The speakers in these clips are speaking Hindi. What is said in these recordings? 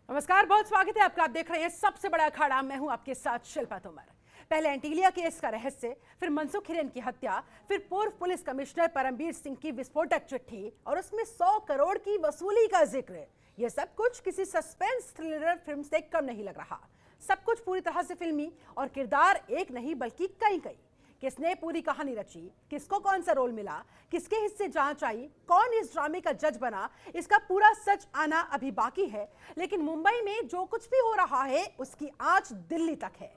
नमस्कार, बहुत स्वागत है आपका। आप देख रहे हैं सबसे बड़ा अखाड़ा। मैं हूं आपके साथ शिल्पा तोमर। पहले एंटीलिया केस का रहस्य, फिर मनसुख हिरेन की हत्या, फिर पूर्व पुलिस कमिश्नर परमबीर सिंह की विस्फोटक चिट्ठी और उसमें 100 करोड़ की वसूली का जिक्र। यह सब कुछ किसी सस्पेंस थ्रिलर फिल्म से कम नहीं लग रहा। सब कुछ पूरी तरह से फिल्मी और किरदार एक नहीं बल्कि कई कई। किसने पूरी कहानी रची, किसको कौन सा रोल मिला, किसके हिस्से जांच आई, कौन इस ड्रामे का जज बना, इसका पूरा सच आना अभी बाकी है। लेकिन मुंबई में जो कुछ भी हो रहा है उसकी आंच दिल्ली तक है।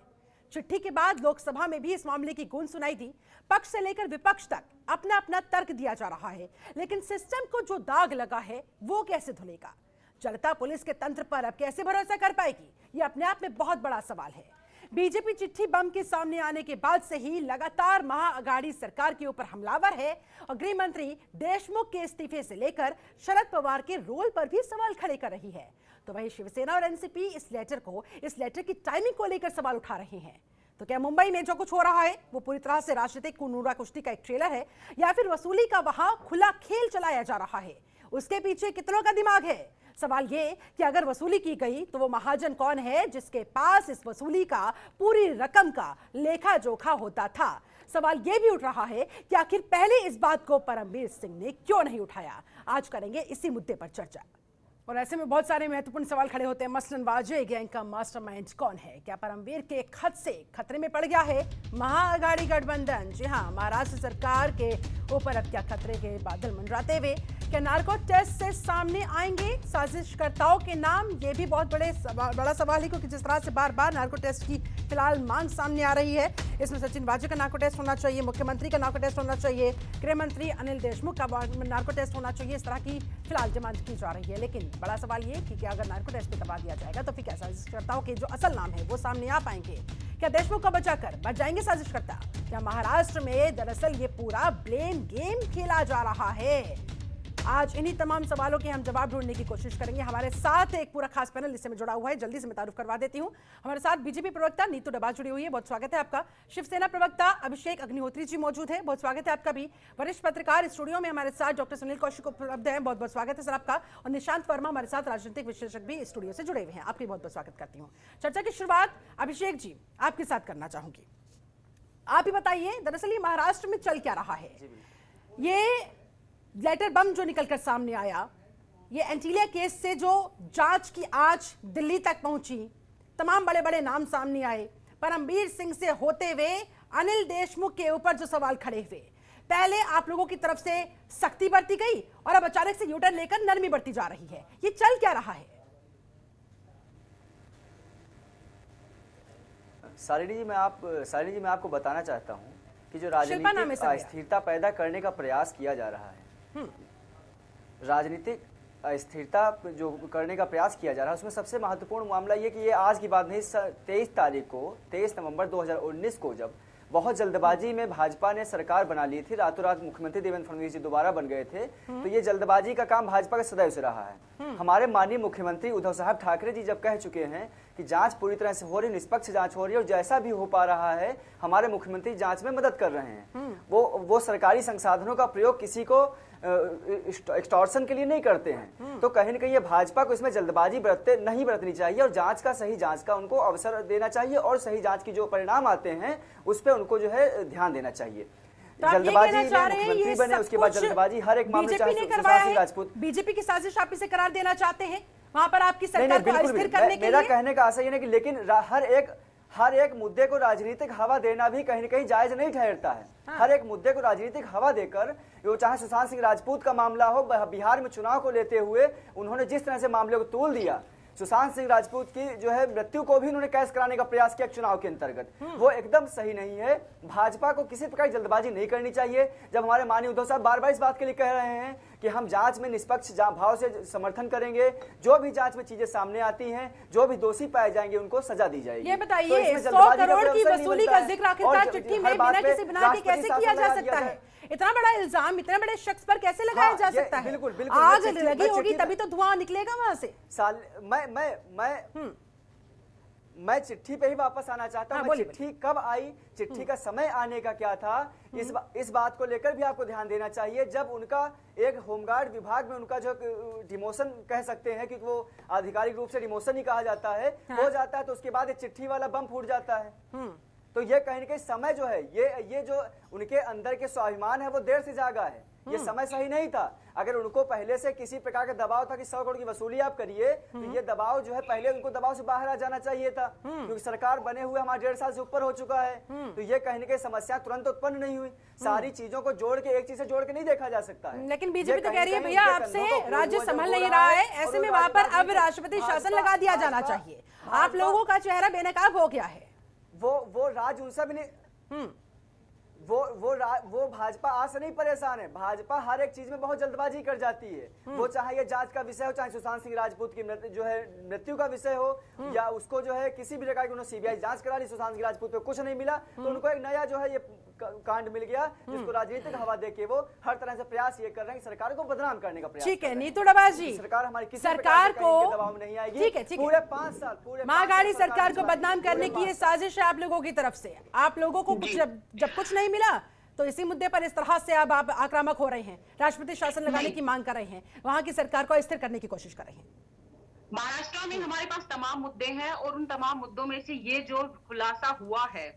चिट्ठी के बाद लोकसभा में भी इस मामले की गूंज सुनाई दी। पक्ष से लेकर विपक्ष तक अपना अपना तर्क दिया जा रहा है, लेकिन सिस्टम को जो दाग लगा है वो कैसे धुलेगा? जनता पुलिस के तंत्र पर अब कैसे भरोसा कर पाएगी? ये अपने आप में बहुत बड़ा सवाल है। बीजेपी चिट्ठी बम के सामने आने के बाद से ही लगातार महाअघाड़ी सरकार के ऊपर हमलावर है और गृह मंत्री देशमुख के इस्तीफे से लेकर शरद पवार के रोल पर भी सवाल खड़े कर रही है। तो वहीं शिवसेना और एनसीपी इस लेटर की टाइमिंग को लेकर सवाल उठा रहे हैं। तो क्या मुंबई में जो कुछ हो रहा है वो पूरी तरह से राजनीतिक कूनूरा कुश्ती का एक ट्रेलर है, या फिर वसूली का वहां खुला खेल चलाया जा रहा है? उसके पीछे कितनों का दिमाग है? सवाल ये कि अगर वसूली की गई तो वो महाजन कौन है जिसके पास इस वसूली का पूरी रकम का लेखा जोखा होता था? सवाल ये भी उठ रहा है कि आखिर पहले इस बात को परमबीर सिंह ने क्यों नहीं उठाया। आज करेंगे इसी मुद्दे पर चर्चा। और ऐसे में बहुत सारे महत्वपूर्ण सवाल खड़े होते हैं। मसलन वाजे गैंग का मास्टरमाइंड कौन है? क्या परमबीर के खत से खतरे में पड़ गया है महाअघाड़ी गठबंधन? जी हाँ, महाराष्ट्र सरकार के ऊपर अब क्या खतरे के बादल मंडराते हुए? क्या नार्को टेस्ट से सामने आएंगे साजिशकर्ताओं के नाम? ये भी बहुत बड़ा सवाल है, क्योंकि जिस तरह से बार बार नार्को टेस्ट की फिलहाल मांग सामने आ रही है, इसमें सचिन वाजे का नार्को टेस्ट होना चाहिए, मुख्यमंत्री का नार्को टेस्ट होना चाहिए, गृह मंत्री अनिल देशमुख का नार्को टेस्ट होना चाहिए। इस तरह की फिलहाल डिमांड की जा रही है। लेकिन बड़ा सवाल ये कि क्या अगर नार्को टेस्ट भी करवा दिया जाएगा तो फिर क्या साजिशकर्ताओं के जो असल नाम है वो सामने आ पाएंगे? क्या देशमुख को बचाकर बच जाएंगे साजिशकर्ता? क्या महाराष्ट्र में दरअसल ये पूरा ब्लेम गेम खेला जा रहा है? आज इन्हीं तमाम सवालों के हम जवाब ढूंढने की कोशिश करेंगे। हमारे साथ एक पूरा खास पैनल इससे में जुड़ा हुआ है। जल्दी से मैं तारुफ करवा देती हूं। हमारे साथ बीजेपी प्रवक्ता नीतू डबा जुड़ी हुई है, बहुत स्वागत है आपका। शिवसेना प्रवक्ता अभिषेक अग्निहोत्री जी मौजूद है, बहुत स्वागत है आपका भी। वरिष्ठ पत्रकार स्टूडियो में हमारे साथ डॉक्टर सुनील कौशिक उपलब्ध है, बहुत बहुत स्वागत है सर आपका। और निशांत वर्मा हमारे साथ राजनीतिक विशेषज्ञ भी स्टूडियो से जुड़े हुए हैं, आपकी बहुत बहुत स्वागत करती हूँ। चर्चा की शुरुआत अभिषेक जी आपके साथ करना चाहूंगी। आप ही बताइए, दरअसल ये महाराष्ट्र में चल क्या रहा है? ये लेटर बम जो निकलकर सामने आया, ये एंटीलिया केस से जो जांच की आंच दिल्ली तक पहुंची, तमाम बड़े बड़े नाम सामने आए, परमबीर सिंह से होते हुए अनिल देशमुख के ऊपर जो सवाल खड़े हुए, पहले आप लोगों की तरफ से सख्ती बरती गई और अब अचानक से यूटर्न लेकर नरमी बढ़ती जा रही है। ये चल क्या रहा है? सालिनी जी, मैं आपको बताना चाहता हूं कि जो राजनीतिक अस्थिरता पैदा करने का प्रयास किया जा रहा है, राजनीतिक अस्थिरता जो करने का प्रयास किया जा रहा है, उसमें सबसे महत्वपूर्ण मामला ये कि ये आज की बात नहीं, 23 नवंबर 2019 को जब बहुत जल्दबाजी में भाजपा ने सरकार बना ली थी, रातों रात मुख्यमंत्री देवेंद्र फडणवीस जी दोबारा बन गए थे, तो ये जल्दबाजी का काम भाजपा का सदैव से रहा है। हमारे माननीय मुख्यमंत्री उद्धव साहब ठाकरे जी जब कह चुके हैं कि जांच पूरी तरह से हो रही, निष्पक्ष जांच हो रही है और जैसा भी हो पा रहा है हमारे मुख्यमंत्री जांच में मदद कर रहे हैं, वो सरकारी संसाधनों का प्रयोग किसी को एक्सटॉर्शन के लिए नहीं करते हैं। तो कहीं न कहीं ये भाजपा को इसमें जल्दबाजी नहीं बरतनी चाहिए और जांच का उनको अवसर देना चाहिए और सही जांच की जो परिणाम आते हैं उस पर उनको जो है ध्यान देना चाहिए। जल्दबाजी में मुख्यमंत्री बने, उसके बाद जल्दबादी हर एक मामले, चाहे सुशांत सिंह राजपूत। बीजेपी की साजिश आप इसे करार देना चाहते हैं वहां पर आपकी सरकार को अस्थिर करने के लिए? मेरा कहने का आशय ये है कि लेकिन हर एक मुद्दे को राजनीतिक हवा देना भी कहीं न कहीं जायज नहीं ठहरता है। हर एक मुद्दे को राजनीतिक हवा देकर, वो चाहे सुशांत सिंह राजपूत का मामला हो, बिहार में चुनाव को लेते हुए उन्होंने जिस तरह से मामले को तोल दिया, सुशांत सिंह राजपूत की जो है मृत्यु को भी उन्होंने कैश कराने का प्रयास किया चुनाव के अंतर्गत, वो एकदम सही नहीं है। भाजपा को किसी प्रकार की जल्दबाजी नहीं करनी चाहिए। जब हमारे माननीय उद्धव साहब बार बार इस बात के लिए कह रहे हैं कि हम जांच में निष्पक्ष भाव से समर्थन करेंगे, जो भी जांच में चीजें सामने आती हैं, जो भी दोषी पाए जाएंगे उनको सजा दी जाएगी। ये बताइए, 100 करोड़ की वसूली का जिक्र आखिरकार चिट्ठी में बिना किसी बुनियाद के कैसे किया जा सकता है? इतना बड़ा इल्जाम इतने बड़े शख्स पर कैसे लगाया जा सकता है? बिल्कुल बिल्कुल, आग लगी होगी तभी तो धुआं निकलेगा वहां से। मैं चिट्ठी पे ही वापस आना चाहता हूँ। हाँ, चिट्ठी कब आई, चिट्ठी का समय आने का क्या था, इस बात को लेकर भी आपको ध्यान देना चाहिए। जब उनका एक होमगार्ड विभाग में उनका जो डिमोशन कह सकते हैं कि वो आधिकारिक रूप से डिमोशन ही कहा जाता है, हो जाता है, तो उसके बाद ये चिट्ठी वाला बम फूट जाता है। तो ये कहीं ना कहीं समय जो है, ये जो उनके अंदर के स्वाभिमान है वो देर से जागा है। ये समय सही नहीं था। अगर उनको पहले से किसी प्रकार का दबाव था कि 100 करोड़ की वसूली आप करिए, तो ये दबाव जो है पहले उनको दबाव से बाहर आ जाना चाहिए था, क्योंकि सरकार बने हुए हमारा 1.5 साल से ऊपर हो चुका है। तो ये कहीं ना कहीं समस्या तुरंत उत्पन्न नहीं हुई। सारी चीजों को जोड़ के, एक चीज से जोड़ के नहीं देखा जा सकता है। लेकिन बीजेपी तो कह रही है भैया आपसे राज्य संभल नहीं रहा है, ऐसे में वहां पर अब राष्ट्रपति शासन लगा दिया जाना चाहिए। आप लोगों का चेहरा बेनकाब हो गया है। वो राज उनसे भी नहीं, वो भाजपा आज से नहीं परेशान है। भाजपा हर एक चीज में बहुत जल्दबाजी कर जाती है। वो चाहे ये जांच का विषय हो, चाहे सुशांत सिंह राजपूत की जो है मृत्यु का विषय हो, या उसको जो है किसी भी प्रकार की उन्होंने सीबीआई जांच करा ली, सुशांत सिंह राजपूत पे कुछ नहीं मिला, तो उनको एक नया जो है ये कांड मिल गया, जिसको राजनीतिक हवा देके वो हर तरह से प्रयास ये कर रहे हैं, सरकार को बदनाम करने का प्रयास। ठीक है नीतू डबास जी, सरकार हमारी किसी सरकार को दबाव में नहीं आएगी। ठीक है पूरे 5 साल, पूरे महागाड़ी सरकार को बदनाम करने की ये साजिश है आप लोगों की तरफ से। आप लोगों को कुछ जब कुछ नहीं मिला तो इसी मुद्दे पर इस तरह से अब आप आक्रामक हो रहे हैं, राष्ट्रपति शासन लगाने की मांग कर रहे हैं, वहां की सरकार को अस्थिर करने की कोशिश कर रहे हैं। महाराष्ट्र में हमारे पास तमाम मुद्दे हैं और उन तमाम मुद्दों में से ये जो खुलासा हुआ है,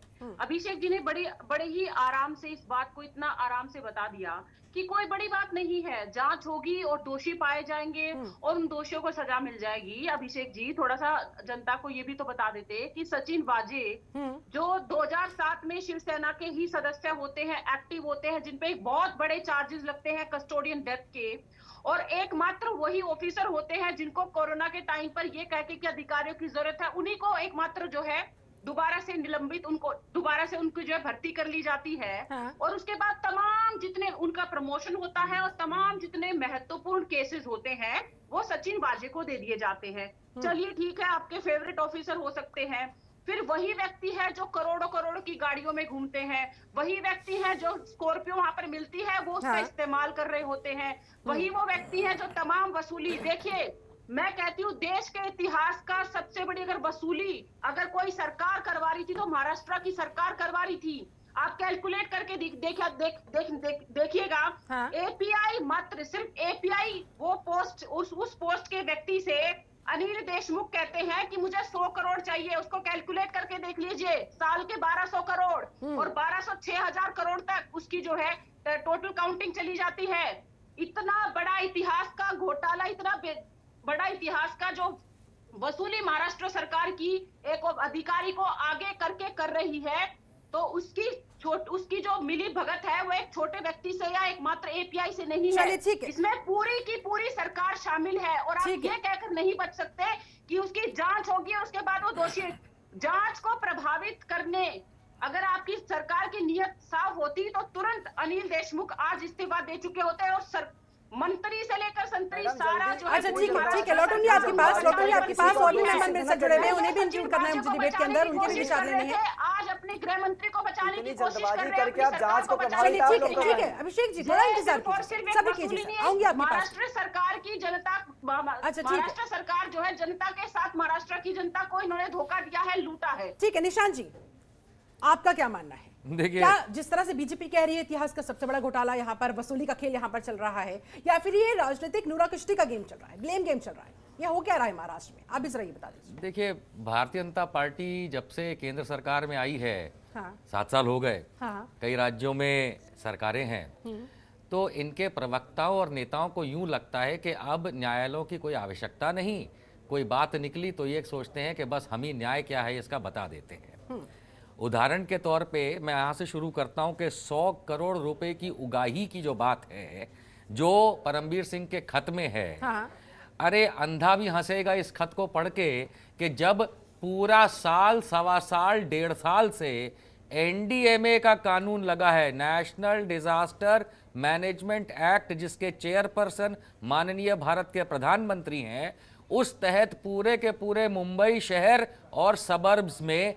अभिषेक जी ने बड़े ही आराम से इस बात को इतना आराम से बता दिया कि कोई बड़ी बात नहीं है, जांच होगी और दोषी पाए जाएंगे और उन दोषियों को सजा मिल जाएगी। अभिषेक जी थोड़ा सा जनता को ये भी तो बता देते कि सचिन वाजे जो 2007 में शिवसेना के ही सदस्य होते हैं, एक्टिव होते हैं, जिनपे एक बहुत बड़े चार्जेस लगते हैं कस्टोडियन डेथ के, और एकमात्र वही ऑफिसर होते हैं जिनको कोरोना के टाइम पर ये कह के कि अधिकारियों की जरूरत है, उन्हीं को एकमात्र जो है दोबारा से निलंबित, उनको दोबारा से उनको जो है भर्ती कर ली जाती है। हाँ। और उसके बाद तमाम जितने उनका प्रमोशन होता है और तमाम जितने महत्वपूर्ण केसेस होते हैं वो सचिन वाजे को दे दिए जाते हैं। चलिए ठीक है, आपके फेवरेट ऑफिसर हो सकते हैं। फिर वही व्यक्ति है जो करोड़ों करोड़ों की गाड़ियों में घूमते हैं, वही व्यक्ति है जो स्कॉर्पियो वहां पर मिलती है वो उसका इस्तेमाल कर रहे होते हैं, वही वो व्यक्ति है जो तमाम वसूली, देखिए मैं कहती हूँ देश के इतिहास का सबसे बड़ी अगर वसूली अगर कोई सरकार करवा रही थी तो महाराष्ट्र की सरकार करवा रही थी। आप कैलकुलेट करके देखिएगा। हाँ। एपीआई मात्र सिर्फ एपीआई वो पोस्ट उस पोस्ट के व्यक्ति से अनिल देशमुख कहते हैं कि मुझे 100 करोड़ चाहिए, उसको कैलकुलेट करके देख लीजिए, साल के 1200 करोड़ और 1200 6000 करोड़ तक उसकी जो है टोटल काउंटिंग चली जाती है। इतना बड़ा इतिहास का घोटाला, इतना बड़ा इतिहास का जो वसूली महाराष्ट्र सरकार की एक अधिकारी को आगे करके कर रही है, तो उसकी जो मिली भगत है वो एक छोटे व्यक्ति से या एक मात्र एपीआई से नहीं है, इसमें पूरी की पूरी सरकार शामिल है। और आप ये कहकर नहीं बच सकते कि उसकी जांच होगी और उसके बाद वो दोषी। जांच को प्रभावित करने अगर आपकी सरकार की नीयत साफ होती तो तुरंत अनिल देशमुख आज इस्तीफा दे चुके होते हैं और मंत्री से लेकर संतरी सारा जो है। अच्छा ठीक है लौटूंगी आपके पास और भी मेहमान मेरे साथ जुड़े हुए हैं, उन्हें भी इंक्लूड करना है मुझे डिबेट के अंदर, उनके भी विचार लेने हैं। आज अपने गृह मंत्री को बचाने की कोशिश कर रहे हैं, ठीक है अभिषेक जी थोड़ा इंतजार कीजिए, सभी कीजिए, आऊंगी आपके पास। महाराष्ट्र सरकार की जनता, महाराष्ट्र सरकार जो है जनता के साथ, महाराष्ट्र की जनता को इन्होंने धोखा दिया है, लूटा है। ठीक है निशांत जी आपका क्या मानना है? देखिए क्या जिस तरह से बीजेपी कह रही है इतिहास का सबसे बड़ा घोटाला यहाँ पर, वसूली का खेल यहाँ पर चल रहा है, या फिर ये राजनीतिक नूरा कुश्ती का गेम चल रहा है, ब्लेम गेम चल रहा है, ये हो क्या रहा है महाराष्ट्र में? आप इस तरह बता दीजिए। देखिए भारतीय जनता पार्टी जब से केंद्र सरकार में आई है, 7 साल हो गए, कई राज्यों में सरकारें हैं, तो इनके प्रवक्ताओं और नेताओं को यूं लगता है कि अब न्यायालयों की कोई आवश्यकता नहीं, कोई बात निकली तो ये सोचते हैं कि बस हम ही न्याय क्या है इसका बता देते हैं। उदाहरण के तौर पे मैं यहाँ से शुरू करता हूँ कि 100 करोड़ रुपए की उगाही की जो बात है जो परमबीर सिंह के खत में है, अरे अंधा भी हंसेगा इस खत को पढ़ के कि जब पूरा साल, सवा साल, 1.5 साल से एनडीएमए का कानून लगा है, नेशनल डिजास्टर मैनेजमेंट एक्ट, जिसके चेयरपर्सन माननीय भारत के प्रधानमंत्री हैं, उस तहत पूरे के पूरे मुंबई शहर और सबर्ब्स में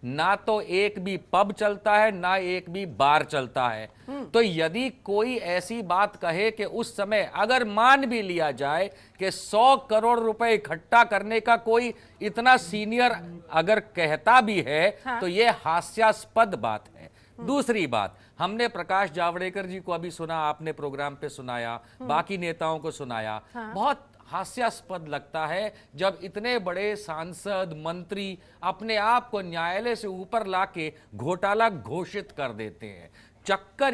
ना तो एक भी पब चलता है, ना एक भी बार चलता है। तो यदि कोई ऐसी बात कहे कि उस समय अगर मान भी लिया जाए कि 100 करोड़ रुपए इकट्ठा करने का कोई इतना सीनियर अगर कहता भी है, तो यह हास्यास्पद बात है। दूसरी बात, हमने प्रकाश जावड़ेकर जी को अभी सुना, आपने प्रोग्राम पे सुनाया, बाकी नेताओं को सुनाया। बहुत हास्यास्पद लगता है जब इतने बड़े सांसद मंत्री अपने आप को न्यायालय से ऊपर लाके घोटाला घोषित कर देते हैं। चक्कर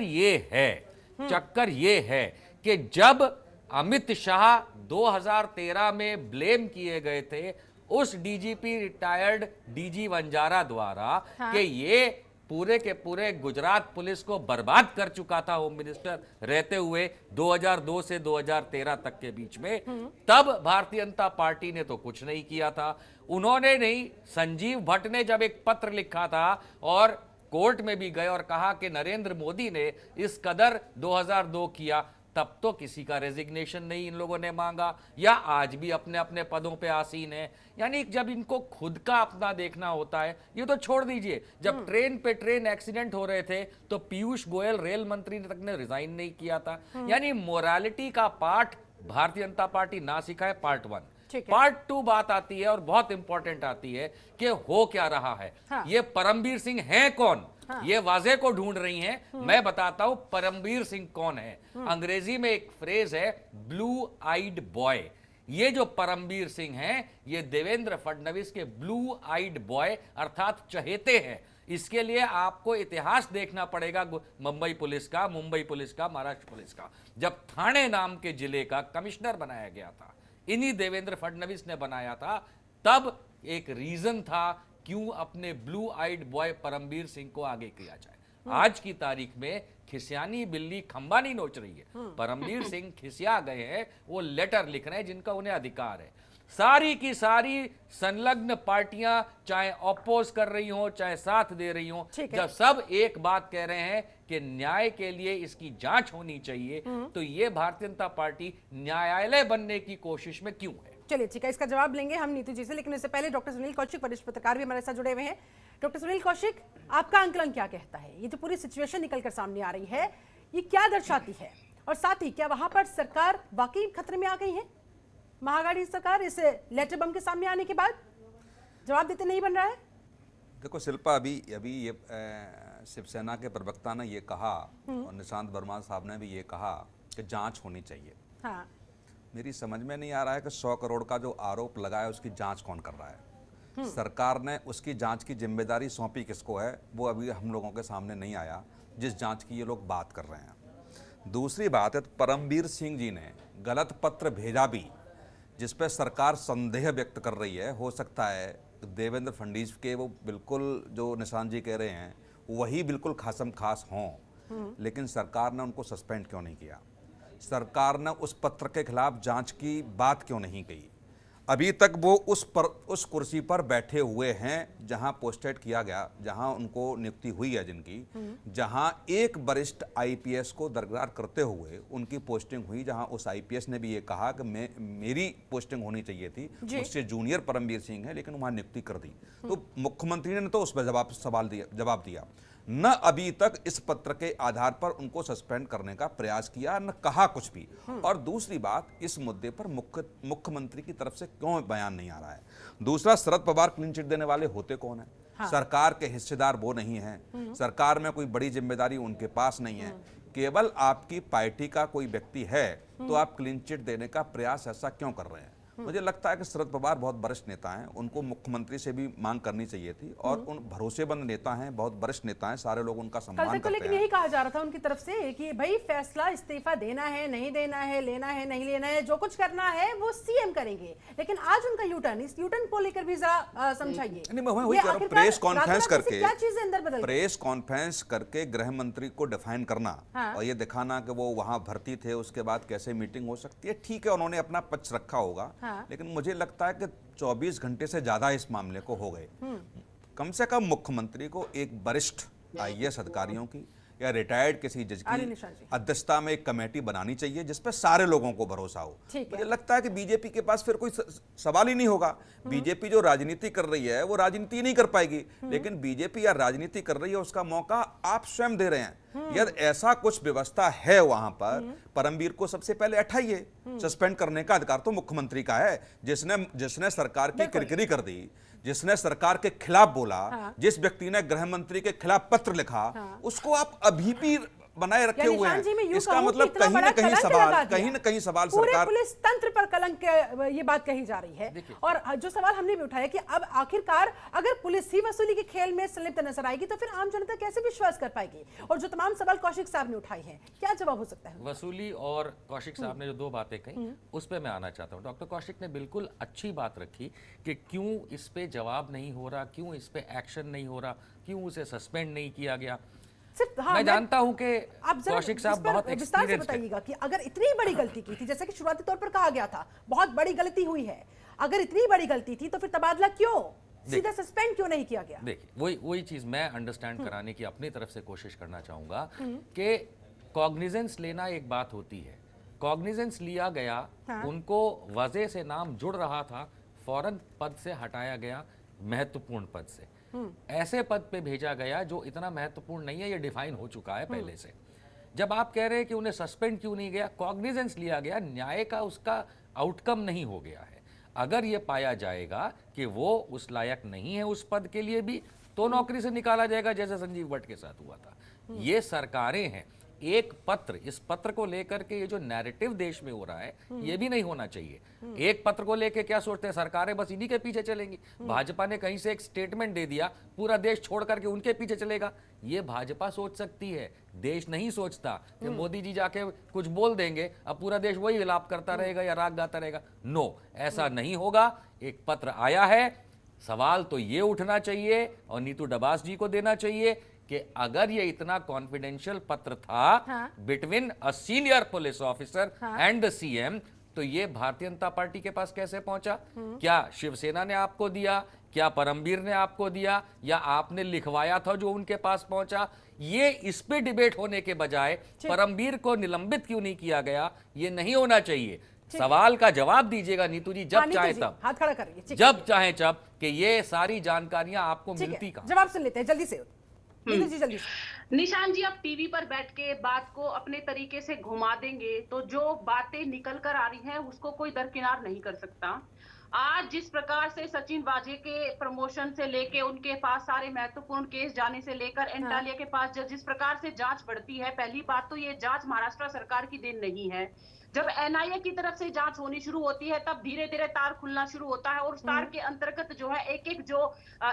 ये है कि जब अमित शाह 2013 में ब्लेम किए गए थे उस डीजीपी रिटायर्ड डीजी वंजारा द्वारा कि ये पूरे के पूरे गुजरात पुलिस को बर्बाद कर चुका था होम मिनिस्टर रहते हुए 2002 से 2013 तक के बीच में, तब भारतीय जनता पार्टी ने तो कुछ नहीं किया था। उन्होंने नहीं, संजीव भट्ट ने जब एक पत्र लिखा था और कोर्ट में भी गए और कहा कि नरेंद्र मोदी ने इस कदर 2002 किया, तब तो किसी का रेजिग्नेशन नहीं इन लोगों ने मांगा, या आज भी अपने अपने पदों पे आसीन है। यानी जब इनको खुद का अपना देखना होता है, ये तो छोड़ दीजिए, जब ट्रेन पे ट्रेन एक्सीडेंट हो रहे थे तो पीयूष गोयल रेल मंत्री तक ने रिजाइन नहीं किया था। यानी मोरालिटी का पाठ भारतीय जनता पार्टी ना सिखाए, पार्ट 1। पार्ट 2 बात आती है और बहुत इंपॉर्टेंट आती है कि हो क्या रहा है। ये परमबीर सिंह हैं कौन? ये वाजे को ढूंढ रही हैं। मैं बताता हूं परमबीर सिंह कौन है। अंग्रेजी में एक फ्रेज है ब्लू आइड बॉय। ये जो परमबीर सिंह हैं, ये देवेंद्र फडणवीस के ब्लू आइड बॉय अर्थात चहेते हैं। इसके लिए आपको इतिहास देखना पड़ेगा मुंबई पुलिस का, महाराष्ट्र पुलिस का। जब ठाणे नाम के जिले का कमिश्नर बनाया गया था, इन्हीं देवेंद्र फडणवीस ने बनाया था, तब एक रीजन था क्यों अपने blue eyed boy Parambir Singh को आगे किया जाए। आज की तारीख में खिसियानी बिल्ली खंबा नहीं नोच रही है। परमबीर सिंह खिसिया गए हैं, वो लेटर लिख रहे हैं जिनका उन्हें अधिकार है। सारी की सारी संलग्न पार्टियां चाहे अपोज कर रही हो चाहे साथ दे रही हो, जब सब एक बात कह रहे हैं कि न्याय के लिए इसकी जांच होनी चाहिए, तो ये भारतीय जनता पार्टी न्यायालय बनने की कोशिश में क्यों है? चलिए ठीक है, इसका जवाब लेंगे हम नीतू जी से, लेकिन इससे पहले डॉक्टर सुनील कौशिक वरिष्ठ पत्रकार भी हमारे साथ जुड़े हुए हैं। डॉक्टर सुनील कौशिक, आपका आंकलन क्या कहता है? ये जो पूरी सिचुएशन निकलकर सामने आ रही है, ये क्या दर्शाती है? और साथ ही क्या वहां पर सरकार वाकई खतरे में आ गई है? महागाड़ी सरकार इस लेटर बम के सामने आने के बाद जवाब देते नहीं बन रहा है? देखो शिल्पा, अभी ये शिवसेना के प्रवक्ता ने ये कहा और निशांत वर्मा साहब ने भी ये कहा कि जांच होनी चाहिए। हाँ। मेरी समझ में नहीं आ रहा है कि 100 करोड़ का जो आरोप लगा है उसकी जांच कौन कर रहा है। सरकार ने उसकी जांच की जिम्मेदारी सौंपी किसको है, वो अभी हम लोगों के सामने नहीं आया, जिस जांच की ये लोग बात कर रहे हैं। दूसरी बात है, तो परमबीर सिंह जी ने गलत पत्र भेजा भी, जिस पर सरकार संदेह व्यक्त कर रही है। हो सकता है देवेंद्र फडणवीस के वो बिल्कुल जो निशांत जी कह रहे हैं वही बिल्कुल खासम खास हों, लेकिन सरकार ने उनको सस्पेंड क्यों नहीं किया? सरकार ने उस पत्र के खिलाफ जांच की बात क्यों नहीं कही? अभी तक वो उस कुर्सी पर बैठे हुए हैं जहां पोस्टेड किया गया, जहां उनको नियुक्ति हुई है, जिनकी जहां एक वरिष्ठ आईपीएस को दरकिनार करते हुए उनकी पोस्टिंग हुई, जहां उस आईपीएस ने भी ये कहा कि मेरी पोस्टिंग होनी चाहिए थी, मुझसे जूनियर परमबीर सिंह है, लेकिन वहां नियुक्ति कर दी। तो मुख्यमंत्री ने तो उस पर जवाब दिया। न अभी तक इस पत्र के आधार पर उनको सस्पेंड करने का प्रयास किया, न कहा कुछ भी। और दूसरी बात, इस मुद्दे पर मुख्यमंत्री की तरफ से क्यों बयान नहीं आ रहा है? दूसरा, शरद पवार क्लीन चिट देने वाले होते कौन है? हाँ। सरकार के हिस्सेदार वो नहीं है, सरकार में कोई बड़ी जिम्मेदारी उनके पास नहीं है। केवल आपकी पार्टी का कोई व्यक्ति है तो आप क्लीन चिट देने का प्रयास ऐसा क्यों कर रहे हैं? मुझे लगता है कि शरद पवार बहुत वरिष्ठ नेता हैं, उनको मुख्यमंत्री से भी मांग करनी चाहिए थी। और उन भरोसेमंद नेता हैं, बहुत वरिष्ठ नेता हैं, सारे लोग उनका सम्मान करते हैं। लेकिन यही कहा जा रहा था उनकी तरफ से कि भाई फैसला इस्तीफा देना है, नहीं देना है, लेना है, नहीं लेना है, जो कुछ करना है वो सीएम करेंगे। लेकिन आज उनका यूटर्न, इस यूटर्न को लेकर भी जरा समझाइए। प्रेस कॉन्फ्रेंस करके, क्या चीजें अंदर बदल, प्रेस कॉन्फ्रेंस करके गृह मंत्री को डिफाइन करना और ये दिखाना कि वो वहां भर्ती थे, उसके बाद कैसे मीटिंग हो सकती है, ठीक है, उन्होंने अपना पक्ष रखा होगा। लेकिन मुझे लगता है कि 24 घंटे से ज्यादा इस मामले को हो गए। कम से कम मुख्यमंत्री को एक वरिष्ठ आईएएस अधिकारियों की या रिटायर्ड किसी जज आली निशान जी। की अध्यक्षता में एक कमेटी बनानी चाहिए जिस पर सारे लोगों को भरोसा हो। मुझे लगता है कि बीजेपी के पास फिर कोई सवाल ही नहीं होगा। बीजेपी जो राजनीति कर रही है वो राजनीति नहीं कर पाएगी, लेकिन बीजेपी या राजनीति कर रही है उसका मौका आप स्वयं दे रहे हैं। यदि ऐसा कुछ व्यवस्था है वहां पर, परमवीर को सबसे पहले हटाइए। सस्पेंड करने का अधिकार तो मुख्यमंत्री का है, जिसने सरकार की किरकिरी कर दी, जिसने सरकार के खिलाफ बोला, जिस व्यक्ति ने गृह मंत्री के खिलाफ पत्र लिखा, उसको आप अभी भी बनाए रखे हुए हैं। इसका मतलब कहीं न कहीं सवाल सरकार, पुलिस तंत्र पर कलंक ये बात कही जा रही है। और जो सवाल हमने भी उठाया कि अब आखिरकार अगर पुलिस ही वसूली के खेल में संलिप्त नजर आएगी तो फिर आम जनता कैसे विश्वास कर पाएगी? और जो तमाम सवाल कौशिक साहब ने उठाए हैं, क्या जवाब हो सकता है? वसूली और कौशिक साहब ने जो दो बातें कही उस पर मैं आना चाहता हूँ। डॉक्टर कौशिक ने बिल्कुल अच्छी बात रखी कि क्यों इस पे जवाब नहीं हो रहा, क्यों इस पे एक्शन नहीं हो रहा, क्यों उसे सस्पेंड नहीं किया गया। मैं जानता हूं कि कौशिक साहब बहुत विस्तार से बताइएगा कि अगर इतनी बड़ी गलती की थी, जैसे कि शुरुआती तौर पर कहा गया था बहुत बड़ी गलती हुई है, अगर इतनी बड़ी गलती थी तो फिर तबादला क्यों, सीधा सस्पेंड क्यों नहीं किया गया? देखिए वही चीज मैं अंडरस्टैंड कराने की अपनी तरफ से कोशिश करना चाहूंगा कि कॉग्निजेंस लेना एक बात होती है, कॉग्निजेंस लिया गया, उनको वजह से नाम जुड़ रहा था, फौरन पद से हटाया गया, महत्वपूर्ण पद से ऐसे पद पे भेजा गया जो इतना महत्वपूर्ण नहीं है, ये डिफाइन हो चुका है पहले से। जब आप कह रहे हैं कि उन्हें सस्पेंड क्यों नहीं गया, कॉग्निजेंस लिया गया, न्याय का उसका आउटकम नहीं हो गया है। अगर ये पाया जाएगा कि वो उस लायक नहीं है उस पद के लिए भी, तो नौकरी से निकाला जाएगा, जैसे संजीव भट्ट के साथ हुआ था। ये सरकारें हैं, एक पत्र, इस पत्र को लेकर के ये जो नैरेटिव देश में हो रहा है ये भी नहीं होना चाहिए। एक पत्र को लेकर क्या सोचते हैं सरकारें बस इन्हीं के पीछे चलेंगी। भाजपा ने कहीं से एक स्टेटमेंट दे दिया, पूरा देश छोड़ करके उनके पीछे चलेगा। ये भाजपा सोच सकती है, देश नहीं सोचता कि मोदी जी जाके कुछ बोल देंगे अब पूरा देश वही विलाप करता रहेगा या राग गाता रहेगा। नो, ऐसा नहीं होगा। एक पत्र आया है, सवाल तो ये उठना चाहिए और नीतू डबास जी को देना चाहिए कि अगर ये इतना कॉन्फिडेंशियल पत्र था between a senior police officer and the CM, तो ये भारतीय जनता पार्टी के पास कैसे पहुंचा? क्या शिवसेना ने आपको दिया, क्या परमवीर ने आपको दिया, या आपने लिखवाया था जो उनके पास पहुंचा? ये इस पे डिबेट होने के बजाय परमवीर को निलंबित क्यों नहीं किया गया, ये नहीं होना चाहिए। सवाल का जवाब दीजिएगा नीतू जी, जब चाहे तब, हाथ खड़ा करिए, जब चाहे तब, कि ये सारी जानकारियां आपको मिलती कहां? जवाब सुन लेते हैं जल्दी से। जी जल्दी से। निशान जी, आप टीवी पर बैठ के बात को अपने तरीके से घुमा देंगे तो जो बातें निकल कर आ रही हैं उसको कोई दरकिनार नहीं कर सकता। आज जिस प्रकार से सचिन वाजे के प्रमोशन से लेके उनके पास सारे महत्वपूर्ण केस जाने से लेकर एंटालिया के पास जिस प्रकार से जांच बढ़ती है, पहली बात तो ये जांच महाराष्ट्र सरकार की देन नहीं है। जब एनआईए की तरफ से जांच होनी शुरू होती है तब धीरे धीरे तार खुलना शुरू होता है और उस तार के अंतर्गत जो है एक एक जो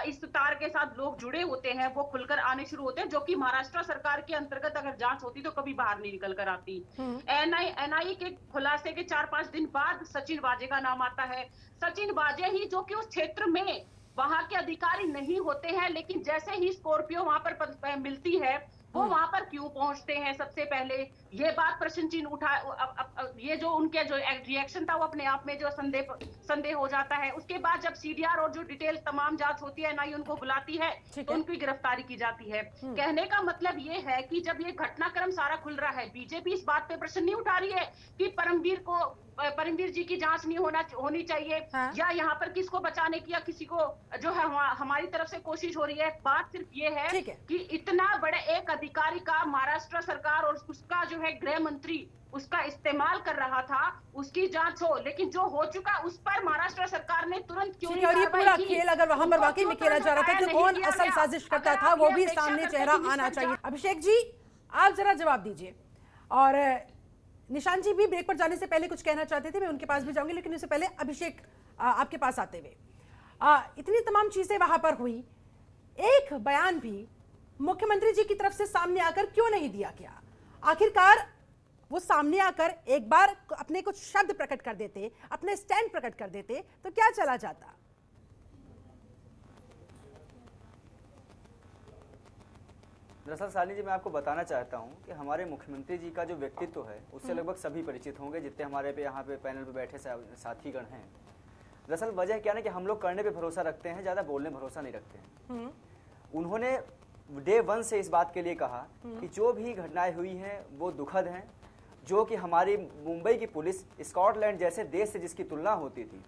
इस तार के साथ लोग जुड़े होते हैं वो खुलकर आने शुरू होते हैं, जो कि महाराष्ट्र सरकार के अंतर्गत अगर जांच होती तो कभी बाहर नहीं निकल कर आती। एनआईए के खुलासे के 4-5 दिन बाद सचिन वाजे का नाम आता है। सचिन वाजे ही जो कि उस क्षेत्र में वहां के अधिकारी नहीं होते हैं, लेकिन जैसे ही स्कॉर्पियो वहां पर मिलती है वो वहां पर क्यों पहुंचते हैं? सबसे पहले ये बात प्रश्न चिन्ह उठा, ये जो उनके जो रिएक्शन था वो अपने आप में जो संदेह हो जाता है। उसके बाद जब सीडीआर और जो डिटेल तमाम जांच होती है, एनआईए उनको बुलाती है तो उनकी गिरफ्तारी की जाती है। कहने का मतलब ये है कि जब ये घटनाक्रम सारा खुल रहा है, बीजेपी इस बात पे प्रश्न नहीं उठा रही है कि परमवीर जी की जांच नहीं होनी चाहिए या यहाँ पर किसको बचाने की या किसी को जो है हमारी तरफ से कोशिश हो रही है। बात सिर्फ ये है कि इतना बड़े एक अधिकारी का महाराष्ट्र सरकार और उसका जो है गृह मंत्री उसका इस्तेमाल कर रहा था, उसकी जांच हो, लेकिन जो हो चुका उस पर महाराष्ट्र सरकार ने तुरंत क्यों नहीं कार्रवाई की? खेल अगर वहां पर वाकई में खेला जा रहा था तो कौन असल साजिश करता था वो भी सामने चेहरा आना चाहिए। अभिषेक जी, आप जरा जवाब दीजिए। और निशान जी भी ब्रेक पर जाने से पहले कुछ कहना चाहते थे, मैं उनके पास भी जाऊंगी, लेकिन उससे पहले अभिषेक आपके पास आते हुए, इतनी तमाम चीजें वहां पर हुई, एक बयान भी मुख्यमंत्री जी की तरफ से सामने आकर क्यों नहीं दिया गया? आखिरकार वो सामने आकर एक बार अपने कुछ शब्द प्रकट कर देते, अपने स्टैंड प्रकट कर देते तो क्या चला जाता? दरअसल साली जी, मैं आपको बताना चाहता हूं कि हमारे मुख्यमंत्री जी का जो व्यक्तित्व है उससे लगभग सभी परिचित होंगे जितने हमारे पे यहाँ पे पैनल पे बैठे साथीगण हैं। दरअसल वजह क्या है कि हम लोग करने पे भरोसा रखते हैं, ज़्यादा बोलने भरोसा नहीं रखते हैं। उन्होंने डे 1 से इस बात के लिए कहा कि जो भी घटनाएं हुई हैं वो दुखद हैं, जो कि हमारी मुंबई की पुलिस स्कॉटलैंड जैसे देश से जिसकी तुलना होती थी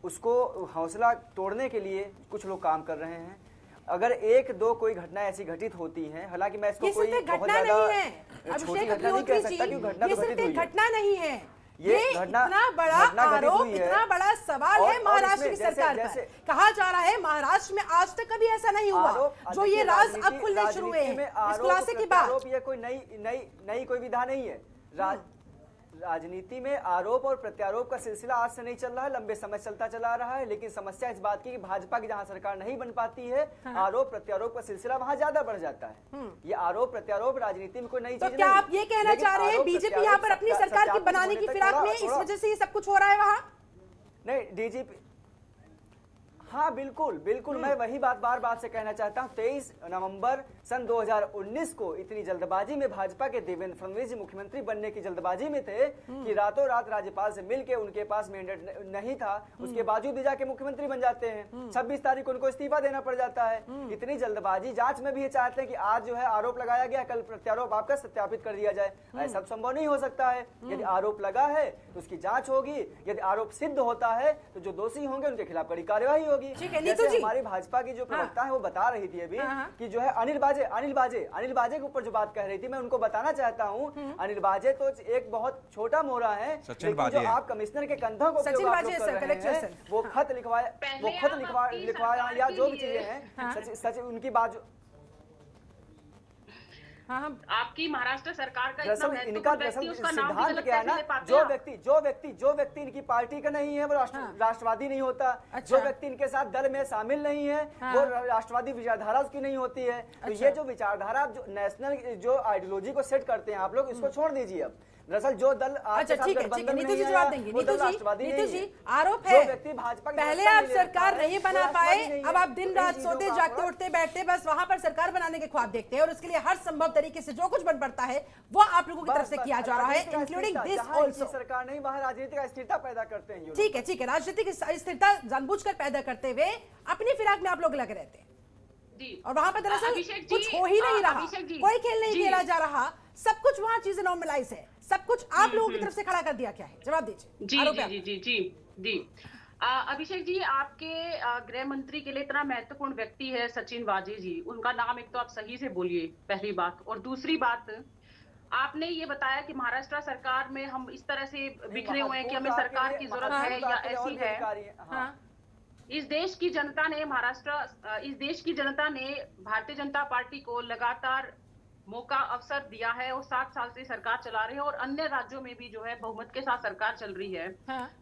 उसको हौसला तोड़ने के लिए कुछ लोग काम कर रहे हैं। अगर एक दो कोई घटना ऐसी घटित होती है, हालांकि मैं इसको कोई बहुत ज्यादा छोटी घटना नहीं कह सकता क्योंकि घटना तो घटित हुई है। घटना नहीं है ये घटना इतना बड़ा आरोप, इतना बड़ा सवाल है महाराष्ट्र की सरकार पर। कहा जा रहा है महाराष्ट्र में आज तक कभी ऐसा नहीं हुआ जो ये राज अब खुलने शुरू हुए हैं इस खुलासे की बात। ये कोई नई कोई विधा नहीं है। राजनीति में आरोप और प्रत्यारोप का सिलसिला आज से नहीं चल रहा है, लंबे समय चलता चला रहा है। लेकिन समस्या इस बात की कि भाजपा की जहां सरकार नहीं बन पाती है, आरोप प्रत्यारोप का सिलसिला वहां ज्यादा बढ़ जाता है। ये आरोप प्रत्यारोप राजनीति में कोई नई चीज नहीं। क्या आप ये कहना चाह रहे हैं बीजेपी यहाँ पर अपनी सरकार की बनाने की फिराक में इस वजह से ये सब कुछ हो रहा है वहां? नहीं, डीजीपी, हाँ बिल्कुल बिल्कुल, मैं वही बात बार से कहना चाहता हूँ। 23 नवंबर सन 2019 को इतनी जल्दबाजी में भाजपा के देवेंद्र फडणवीस जी मुख्यमंत्री बनने की जल्दबाजी में थे कि रातों रात राज्यपाल से मिलके उनके पास मैंडेट नहीं था, उसके बावजूद भी जाके मुख्यमंत्री बन जाते हैं। 26 तारीख को उनको इस्तीफा देना पड़ जाता है। इतनी जल्दबाजी, जांच में भी ये चाहते हैं कि आज जो है आरोप लगाया गया, कल प्रत्यारोप आपका सत्यापित कर दिया जाए। ऐसा संभव नहीं हो सकता है। यदि आरोप लगा है तो उसकी जांच होगी, यदि आरोप सिद्ध होता है तो जो दोषी होंगे उनके खिलाफ कड़ी कार्यवाही होगी। जैसे हमारी भाजपा की जो प्रवक्ता है वो बता रही थी अभी कि जो है अनिल बाजे के ऊपर जो बात कह रही थी, मैं उनको बताना चाहता हूँ अनिल बाजे तो एक बहुत छोटा मोहरा है, लेकिन जो आप कमिश्नर के कंधों को वो खत लिखवाया या जो भी चीजें हैं, सचिन उनकी बात आपकी महाराष्ट्र सरकार का इतना इनका सिद्धांत क्या है ना, जो व्यक्ति इनकी पार्टी का नहीं है वो राष्ट्रवादी नहीं होता। जो व्यक्ति इनके साथ दल में शामिल नहीं है वो राष्ट्रवादी विचारधारा उसकी नहीं होती है। तो ये जो विचारधारा जो नेशनल जो आइडियोलॉजी को सेट करते हैं आप लोग, इसको छोड़ दीजिए। अब दरअसल जो दल अच्छा ठीक है नीतू जी जवाब देंगे। नीतू जी आरोप है पहले आप सरकार नहीं बना पाए, अब आप दिन रात सोते जागते उठते बैठते बस वहां पर सरकार बनाने के ख्वाब देखते हैं और उसके लिए हर संभव तरीके से जो कुछ बन पड़ता है वो आप लोगों की तरफ से किया जा रहा है, इंक्लूडिंग दिस आल्सो। सरकार नहीं, वहां राजनीतिक अस्थिरता पैदा करते हैं। ठीक है राजनीतिक स्थिरता जानबूझकर पैदा करते हुए अपनी फिराक में आप लोग लगे रहते हैं और वहां पर दरअसल कुछ हो ही नहीं रहा, कोई खेल नहीं खेला जा रहा, सब कुछ वहां चीजें नॉर्मलाइज है, सब कुछ आप लोगों की तरफ से खड़ा कर दिया क्या है? जवाब दीजिए। जी अभिषेक जी, आपके गृह मंत्री के लिए इतना महत्वपूर्ण व्यक्ति है सचिन वाजे जी, उनका नाम एक तो आप सही से बोलिए, पहली बात। और दूसरी बात, आपने ये बताया कि महाराष्ट्र सरकार में हम इस तरह से बिखरे हुए हैं कि हमें सरकार की जरूरत है या ऐसी है। इस देश की जनता ने भारतीय जनता पार्टी को लगातार मौका अवसर दिया है और 7 साल से सरकार चला रहे हैं और अन्य राज्यों में भी जो है बहुमत के साथ सरकार चल रही है।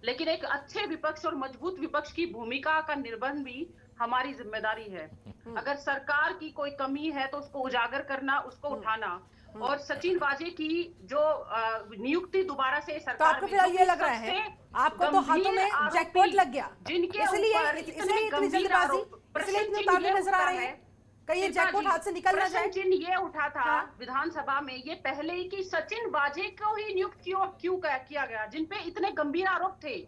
लेकिन एक अच्छे विपक्ष और मजबूत विपक्ष की भूमिका का निर्वहन भी हमारी जिम्मेदारी है। अगर सरकार की कोई कमी है तो उसको उजागर करना, उसको उठाना। और सचिन वाजे की जो नियुक्ति दोबारा से सरकार में, ये लग रहा है आपको तो हाथों में जैकपॉट लग गया, जिनके इसलिए इतनी जल्दबाजी, इसलिए इतने ताले नजर आ रहे हैं, कहीं ये जैकपॉट हाथ से निकल ना जाए। चिन्ह ये उठा था विधानसभा में ये पहले ही कि सचिन वाजे को ही नियुक्त क्यों किया गया, जिनपे इतने गंभीर आरोप थे,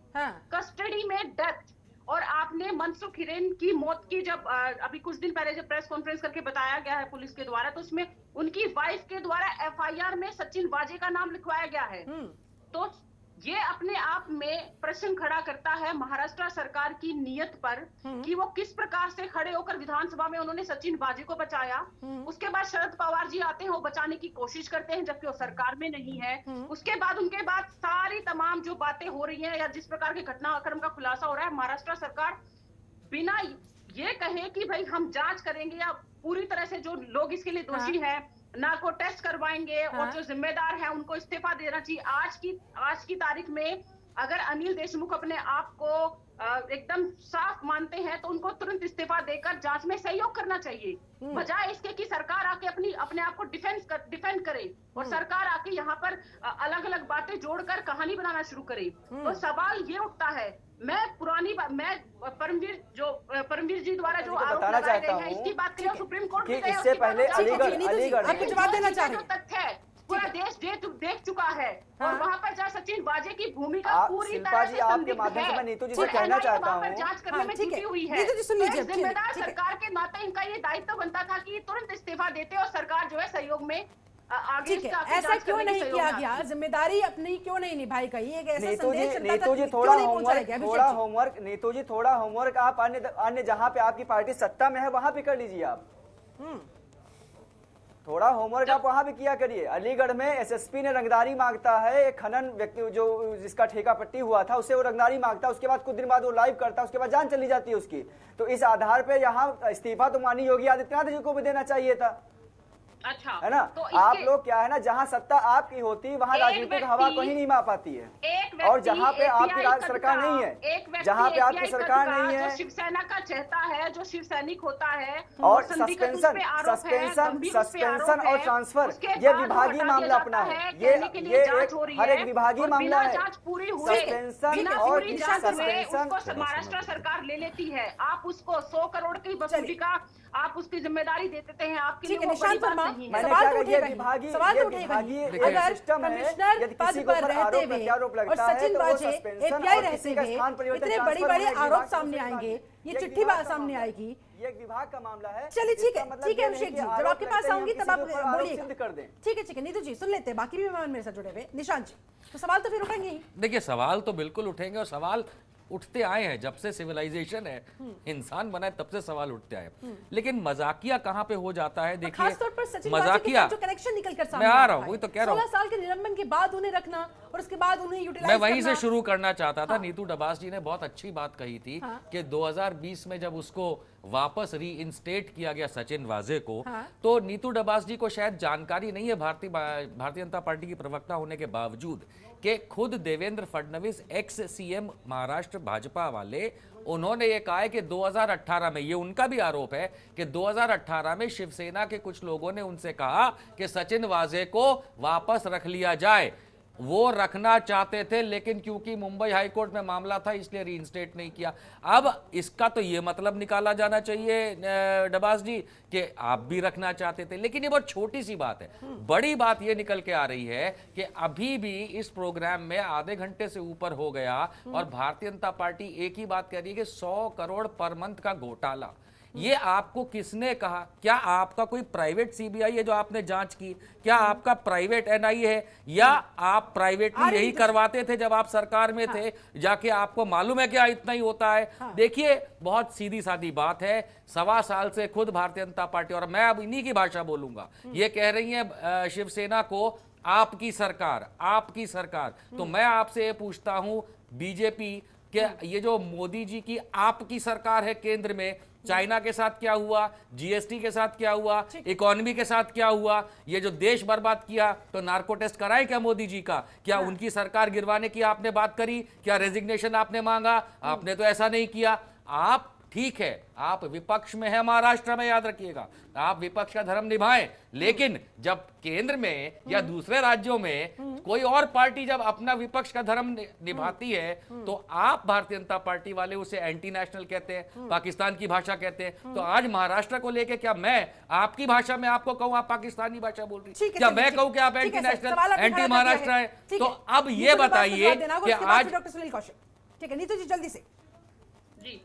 कस्टडी में डेथ। और आपने मनसुख हिरेन की मौत की जब अभी कुछ दिन पहले जब प्रेस कॉन्फ्रेंस करके बताया गया है पुलिस के द्वारा, तो उसमें उनकी वाइफ के द्वारा एफआईआर में सचिन वाजे का नाम लिखवाया गया है। तो ये अपने आप में प्रश्न खड़ा करता है महाराष्ट्र सरकार की नीयत पर कि वो किस प्रकार से खड़े होकर विधानसभा में उन्होंने सचिन वाजे को बचाया। उसके बाद शरद पवार जी आते हैं, वो बचाने की कोशिश करते हैं जबकि वो सरकार में नहीं है। उसके बाद उनके बाद सारी तमाम जो बातें हो रही हैं या जिस प्रकार के घटनाक्रम का खुलासा हो रहा है, महाराष्ट्र सरकार बिना ये कहे कि भाई हम जांच करेंगे या पूरी तरह से जो लोग इसके लिए दोषी हैं नार्को टेस्ट करवाएंगे और जो जिम्मेदार है उनको इस्तीफा देना चाहिए। आज की तारीख में अगर अनिल देशमुख अपने आप को एकदम साफ मानते हैं तो उनको तुरंत इस्तीफा देकर जांच में सहयोग करना चाहिए, बजाय इसके कि सरकार आके अपने आप को डिफेंड करे और सरकार आके यहाँ पर अलग अलग बातें जोड़कर कहानी बनाना शुरू करे। तो सवाल ये उठता है, मैं परमवीर जी द्वारा जो आरोप लगाए गए हैं इसकी बात करें सुप्रीम कोर्ट में, इससे पहले अलीगढ़ आपको जवाब देना चाह रहे हैं। तथ्य है पूरा देश देख चुका है। और वहाँ पर जहाँ सचिन वाजे की भूमिका पूरी शिल्पा तरह जी, से आपके संदिग्ध माध्यम से है मैं नीतू जी से और कहना NIA चाहता वहाँ पर हूँ। जांच करने में जुटी हुई है। नीतू जी सुन लीजिए, एक जिम्मेदार ठीक है। सरकार के नाते इनका ये दायित्व बनता था कि तुरंत इस्तीफा देते और सरकार जो है सहयोग में आगे ठीक है, ऐसा क्यों नहीं किया गया? जिम्मेदारी अपनी क्यों नहीं निभाई गई? एक ऐसा संदेश नीतू जी थोड़ा होमवर्क नीतू जी थोड़ा होमवर्क आप अन्य जहाँ पे आपकी पार्टी सत्ता में है वहां पे कर लीजिए। आप थोड़ा होमवर्क आप वहां भी किया करिए। अलीगढ़ में एसएसपी ने रंगदारी मांगता है, एक खनन व्यक्ति जो जिसका ठेका पट्टी हुआ था उसे वो रंगदारी मांगता है, उसके बाद कुछ दिन बाद वो लाइव करता है, उसके बाद जान चली जाती है उसकी। तो इस आधार पे यहाँ इस्तीफा तो माननीय योगी आदित्यनाथ जी को भी देना चाहिए था। अच्छा है ना, तो आप लोग क्या है ना, जहाँ सत्ता आपकी होती वहाँ राजनीतिक हवा कहीं नहीं मार पाती है। और जहाँ पे आपकी सरकार नहीं है, जहाँ पे आपकी सरकार नहीं है, जो शिवसेना का चेहता है, जो शिव सैनिक होता है, और सस्पेंशन और ट्रांसफर ये विभागीय मामला अपना है। ये हर एक विभागीय मामला है। जांच पूरी हुए सस्पेंशन और महाराष्ट्र सरकार ले लेती है। आप उसको 100 करोड़ की वसूली का आप उसकी जिम्मेदारी दे देते हैं। आपके लिए वो बड़ी बात नहीं है। सवाल तो उठेगा, अगर कमिश्नर पद पर रहते हुए और सचिन वाजे एपीआई रहते हुए इतने बड़े बड़े आरोप सामने आएंगे, ये चिट्ठी सामने आएगी, ये एक विभाग का मामला है। चलिए ठीक है अभिषेक जी, जब आपके पास आऊंगी तब आप बोलिएगा। ठीक है नीतू जी सुन लेते हैं, बाकी भी मेहमान मेरे साथ जुड़े हुए। निशांत जी, तो सवाल तो फिर उठेंगे ही। देखिए सवाल तो बिल्कुल उठेंगे और सवाल उठते आए हैं जब से सिविलाइजेशन है, इंसान बना है तब से सवाल उठते आए। लेकिन मजाकिया कहां पे हो जाता है? देखिए खासतौर पर सचिन मजाकिया जो कनेक्शन निकल कर सामने मैं आ रहा हूं, वही तो कह रहा हूं। 16 साल के निलंबन के बाद उन्हें रखना और उसके बाद उन्हें यूटिलाइज मैं वहीं से शुरू करना चाहता था। नीतू डबास जी ने बहुत अच्छी बात कही थी कि 2020 में जब उसको वापस रीइंस्टेट किया गया सचिन वाजे को, तो नीतू डबास जी को शायद जानकारी नहीं है भारतीय जनता पार्टी की प्रवक्ता होने के बावजूद कि खुद देवेंद्र फडणवीस एक्स सीएम महाराष्ट्र भाजपा वाले, उन्होंने ये कहा है कि 2018 में, ये उनका भी आरोप है कि 2018 में शिवसेना के कुछ लोगों ने उनसे कहा कि सचिन वाजे को वापस रख लिया जाए। वो रखना चाहते थे लेकिन क्योंकि मुंबई हाईकोर्ट में मामला था इसलिए रीइंस्टेट नहीं किया। अब इसका तो ये मतलब निकाला जाना चाहिए डबास जी कि आप भी रखना चाहते थे, लेकिन ये बहुत छोटी सी बात है। बड़ी बात ये निकल के आ रही है कि अभी भी इस प्रोग्राम में आधे घंटे से ऊपर हो गया और भारतीय जनता पार्टी एक ही बात कह रही है कि 100 करोड़ पर मंथ का घोटाला। ये आपको किसने कहा? क्या आपका कोई प्राइवेट सीबीआई है जो आपने जांच की? क्या आपका प्राइवेट एनआईए है? या आप प्राइवेटली यही करवाते थे जब आप सरकार में थे? जाके आपको मालूम है क्या इतना ही होता है? देखिए बहुत सीधी सादी बात है। 1.25 साल से खुद भारतीय जनता पार्टी, और मैं अब इन्हीं की भाषा बोलूंगा, ये कह रही है शिवसेना को आपकी सरकार। तो मैं आपसे ये पूछता हूं बीजेपी के, ये जो मोदी जी की आपकी सरकार है केंद्र में, चाइना के साथ क्या हुआ, जीएसटी के साथ क्या हुआ, इकोनॉमी के साथ क्या हुआ, ये जो देश बर्बाद किया, तो नार्को टेस्ट कराए क्या मोदी जी का? क्या उनकी सरकार गिरवाने की आपने बात करी? क्या रेजिग्नेशन आपने मांगा? आपने तो ऐसा नहीं किया। आप ठीक है, आप विपक्ष में है महाराष्ट्र में, याद रखिएगा, आप विपक्ष का धर्म निभाएं, लेकिन जब केंद्र में या दूसरे राज्यों में कोई और पार्टी जब अपना विपक्ष का धर्म निभाती है तो आप भारतीय जनता पार्टी वाले उसे एंटी नेशनल कहते हैं, पाकिस्तान की भाषा कहते हैं। तो आज महाराष्ट्र को लेके क्या मैं आपकी भाषा में आपको कहूं आप पाकिस्तानी भाषा बोल रही, क्या मैं कहूं कि आप एंटी नेशनल, एंटी महाराष्ट्र है? तो अब ये बताइए कि आज डॉक्टर सुनील कौशिक, ठीक है नीतू जी जल्दी से। जी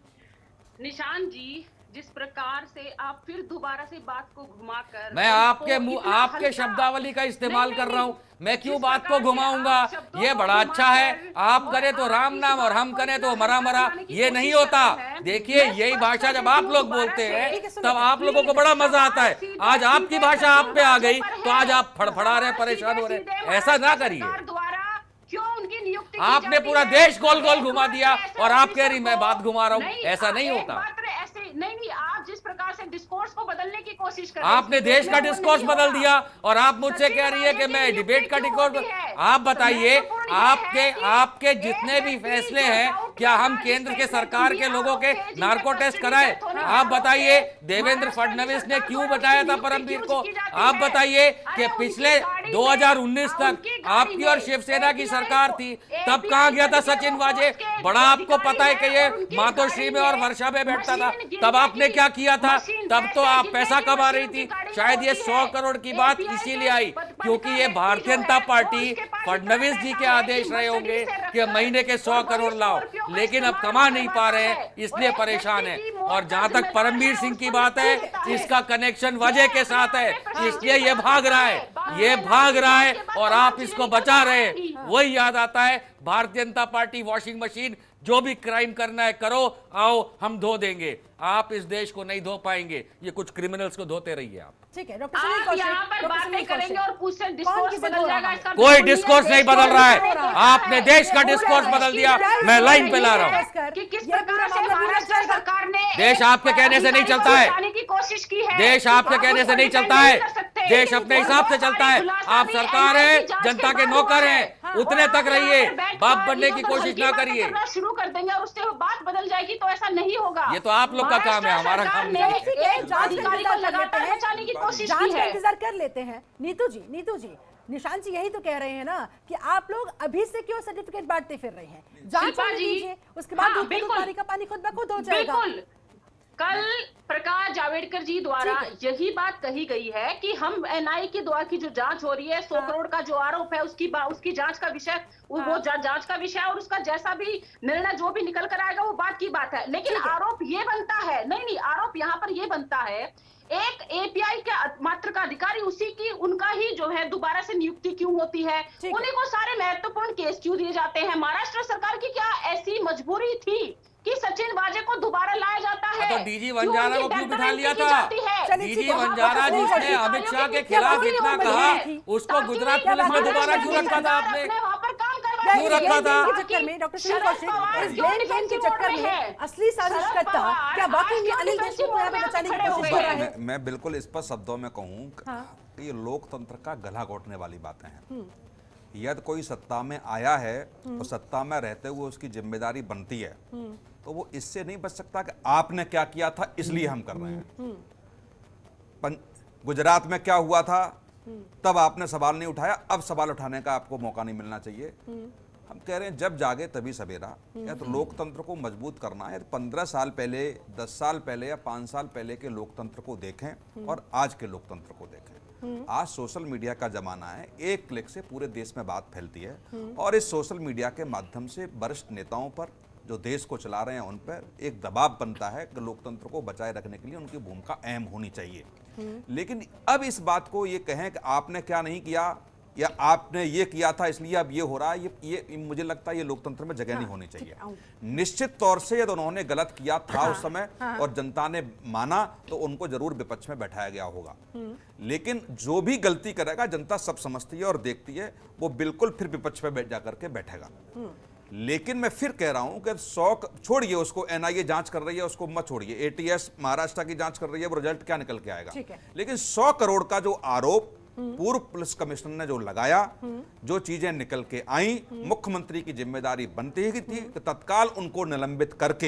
निशांत जी, जिस प्रकार से आप फिर दोबारा से बात को घुमाकर, मैं आपके मुंह आपके शब्दावली का इस्तेमाल कर रहा हूं, मैं क्यों बात को घुमाऊंगा? ये बड़ा अच्छा है, आप करें तो राम नाम और हम करें तो मरा मरा, ये नहीं होता। देखिए यही भाषा जब आप लोग बोलते हैं तब आप लोगों को बड़ा मजा आता है। आज आपकी भाषा आप पे आ गई तो आज आप फड़फड़ा रहे, परेशान हो रहे, ऐसा ना करिए। उनकी नियुक्ति आपने पूरा देश गोल गोल घुमा दिया और आप कह रही मैं बात घुमा रहा हूं, ऐसा नहीं होता। ऐसे नहीं, आप जिस प्रकार से डिस्कोर्स को बदलने की कोशिश कर रहे हैं, आपने देश का डिस्कोर्स बदल दिया और आप मुझसे कह रही है कि मैं डिबेट का डिस्कोर्स। आप बताइए, आपके जितने भी फैसले हैं क्या हम केंद्र के सरकार के लोगों के नार्को टेस्ट कराए? आप बताइए, देवेंद्र फडणवीस ने क्यों बताया था परमवीर को? आप बताइए कि पिछले 2019 तक आपकी और शिवसेना की सरकार थी, तब कहां गया था सचिन वाजे? बड़ा आपको पता है कि ये मातोश्री में और वर्षा में बैठता था, तब आपने क्या किया था? तब तो आप पैसा कमा रही थी। शायद ये 100 करोड़ की बात इसीलिए आई क्योंकि ये भारतीय जनता पार्टी फडणवीस जी के आदेश रहे होंगे कि महीने के 100 करोड़ लाओ, लेकिन अब कमा नहीं पा रहे हैं इसलिए परेशान है। और जहां तक परमवीर सिंह की बात है, इसका कनेक्शन वजह के साथ है, इसलिए ये भाग रहा है, ये भाग रहा है और आप इसको बचा रहे हैं। वही याद आता है, Bharatiya Janata party washing machine, जो भी क्राइम करना है करो, आओ हम धो देंगे। आप इस देश को नहीं धो पाएंगे, ये कुछ क्रिमिनल्स को धोते रहिए आप। ठीक है डॉक्टर सुनील कौशिक, यहाँ पर बात नहीं करेंगे और कुछ से कौन डिस्कोर्स किसे बदल धो जाएगा, रहा है? इसका कोई डिस्कोर्स नहीं बदल रहा है, आपने देश का डिस्कोर्स बदल दिया। मैं लाइन पे ला रहा हूँ कि किस प्रकार से महाराष्ट्र सरकार ने देश आपके कहने से नहीं चलता है, की कोशिश की है। देश आपके कहने से नहीं चलता है, देश अपने हिसाब से चलता है। आप सरकार है, जनता के नौकर हैं, उतने तक रहिए, बाप बनने की कोशिश ना करिए। शुरू कर देंगे और उससे बात बदल जाएगी, तो ऐसा नहीं होगा। ये तो आप लोग का काम है, हमारा काम नहीं है। अधिकारी को लगातार बचाने की कोशिश की है। इंतजार कर लेते हैं। नीतू जी निशांत जी यही तो कह रहे हैं ना कि आप लोग अभी से क्यों सर्टिफिकेट बांटते फिर रहे हैं? जांच होने दीजिए, उसके बाद दूध का पानी खुद ब खुद हो जाएगा। बिल्कुल, कल प्रकाश जावड़ेकर जी द्वारा यही बात कही गई है कि हम एनआई के द्वारा की जो जांच हो रही है, 100 करोड़ का जो आरोप है उसकी जांच का विषय, वो जांच का विषय और उसका जैसा भी निर्णय जो भी निकल कर आएगा वो बात की बात है। लेकिन आरोप ये बनता है, नहीं आरोप यहाँ पर ये बनता है, एक एपीआई के मात्र का अधिकारी उसी की उनका ही जो है दोबारा से नियुक्ति क्यों होती है, उन्हीं को सारे महत्वपूर्ण केस क्यों दिए जाते हैं? महाराष्ट्र सरकार की क्या ऐसी मजबूरी थी कि सचिन वाजे को दोबारा लाया जाता है? तो डीजी वंजारा को क्यों बिठा लिया था? डीजी वंजारा जिसने अमित शाह के खिलाफ इतना कहा, उसको गुजरात पुलिस में दोबारा क्यों रखा था आपने? वहां पर काम क्यों रखा था? चक्कर में डॉक्टर सुनील कौशिक, इस ब्लेम गेम के चक्कर में असली साजिशकर्ता क्या वाकई में अनिल देशमुख को यहाँ पे बचाने की कोशिश कर रहा है? मैं बिल्कुल स्पष्ट शब्दों में कहूँ कि ये लोकतंत्र का गला घोटने वाली बातें हैं। यदि कोई सत्ता में आया है तो सत्ता में रहते हुए उसकी जिम्मेदारी बनती है, तो वो इससे नहीं बच सकता कि आपने क्या किया था इसलिए हम कर रहे हैं। गुजरात में क्या हुआ था तब आपने सवाल नहीं उठाया, अब सवाल उठाने का आपको मौका नहीं मिलना चाहिए। हम कह रहे हैं जब जागे तभी सवेरा। या तो लोकतंत्र को मजबूत करना है, 15 साल पहले, 10 साल पहले या 5 साल पहले के लोकतंत्र को देखें और आज के लोकतंत्र को देखें। आज सोशल मीडिया का जमाना है, एक क्लिक से पूरे देश में बात फैलती है और इस सोशल मीडिया के माध्यम से वरिष्ठ नेताओं पर, जो देश को चला रहे हैं, उन पर एक दबाव बनता है कि लोकतंत्र को बचाए रखने के लिए उनकी भूमिका अहम होनी चाहिए। लेकिन अब इस बात को ये कहें कि आपने क्या नहीं किया या आपने ये किया था इसलिए अब ये हो रहा है, ये मुझे लगता है ये लोकतंत्र में जगह नहीं होनी चाहिए। निश्चित तौर से यदि उन्होंने गलत किया था उस समय और जनता ने माना तो उनको जरूर विपक्ष में बैठाया गया होगा। लेकिन जो भी गलती करेगा जनता सब समझती है और देखती है, वो बिल्कुल फिर विपक्ष में बैठ जाकर के बैठेगा। लेकिन मैं फिर कह रहा हूं कि 100 छोड़िए, उसको एनआईए जांच कर रही है, उसको मत छोड़िए। एटीएस महाराष्ट्र की जांच कर रही है, वो रिजल्ट क्या निकल के आएगा। लेकिन 100 करोड़ का जो आरोप पूर्व पुलिस कमिश्नर ने जो लगाया, जो चीजें निकल के आई, मुख्यमंत्री की जिम्मेदारी बनती ही थी कि तत्काल उनको निलंबित करके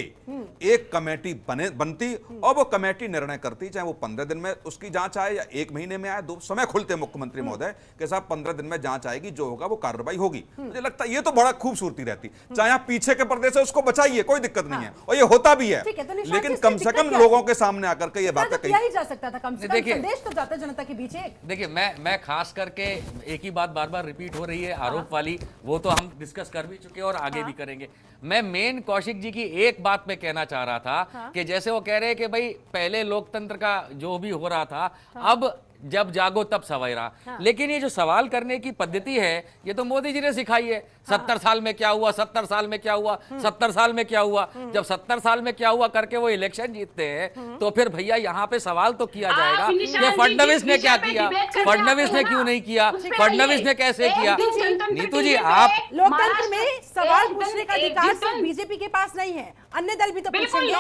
एक कमेटी बनती और वो कमेटी निर्णय करती, चाहे वो 15 दिन में उसकी जांच आए या 1 महीने में आए। दो समय खुलते मुख्यमंत्री महोदय के साहब 15 दिन में जांच आएगी, जो होगा वो कार्रवाई होगी। मुझे लगता है ये तो बड़ा खूबसूरती रहती, चाहे आप पीछे के पर्दे से उसको बचाइए, कोई दिक्कत नहीं है और ये होता भी है। लेकिन कम से कम लोगों के सामने आकर के ये बातें कही जा सकता था, कम से कम संदेश तो जाता जनता के बीच। देखिए मैं खास करके एक ही बात बार बार रिपीट हो रही है, आरोप वाली, वो तो हम डिस्कस कर भी चुके हैं और आगे भी करेंगे। मैं मेन कौशिक जी की एक बात पे कहना चाह रहा था कि जैसे वो कह रहे हैं कि भाई पहले लोकतंत्र का जो भी हो रहा था, अब जब जागो तब सवेरा। लेकिन ये जो सवाल करने की पद्धति है, ये तो मोदी जी ने सिखाई है। 70 साल में क्या हुआ, 70 साल में क्या हुआ, 70 साल में क्या हुआ। जब 70 साल में क्या हुआ करके वो इलेक्शन जीतते हैं, तो फिर भैया यहाँ पे सवाल तो किया जाएगा कि फडणवीस ने क्या किया, फडणवीस ने क्यों नहीं किया, फडणवीस ने कैसे किया। नीतू जी, आप लोकतंत्र में सवाल पूछने का अधिकार सिर्फ बीजेपी के पास नहीं है, अन्य दल भी तो बिल्कुल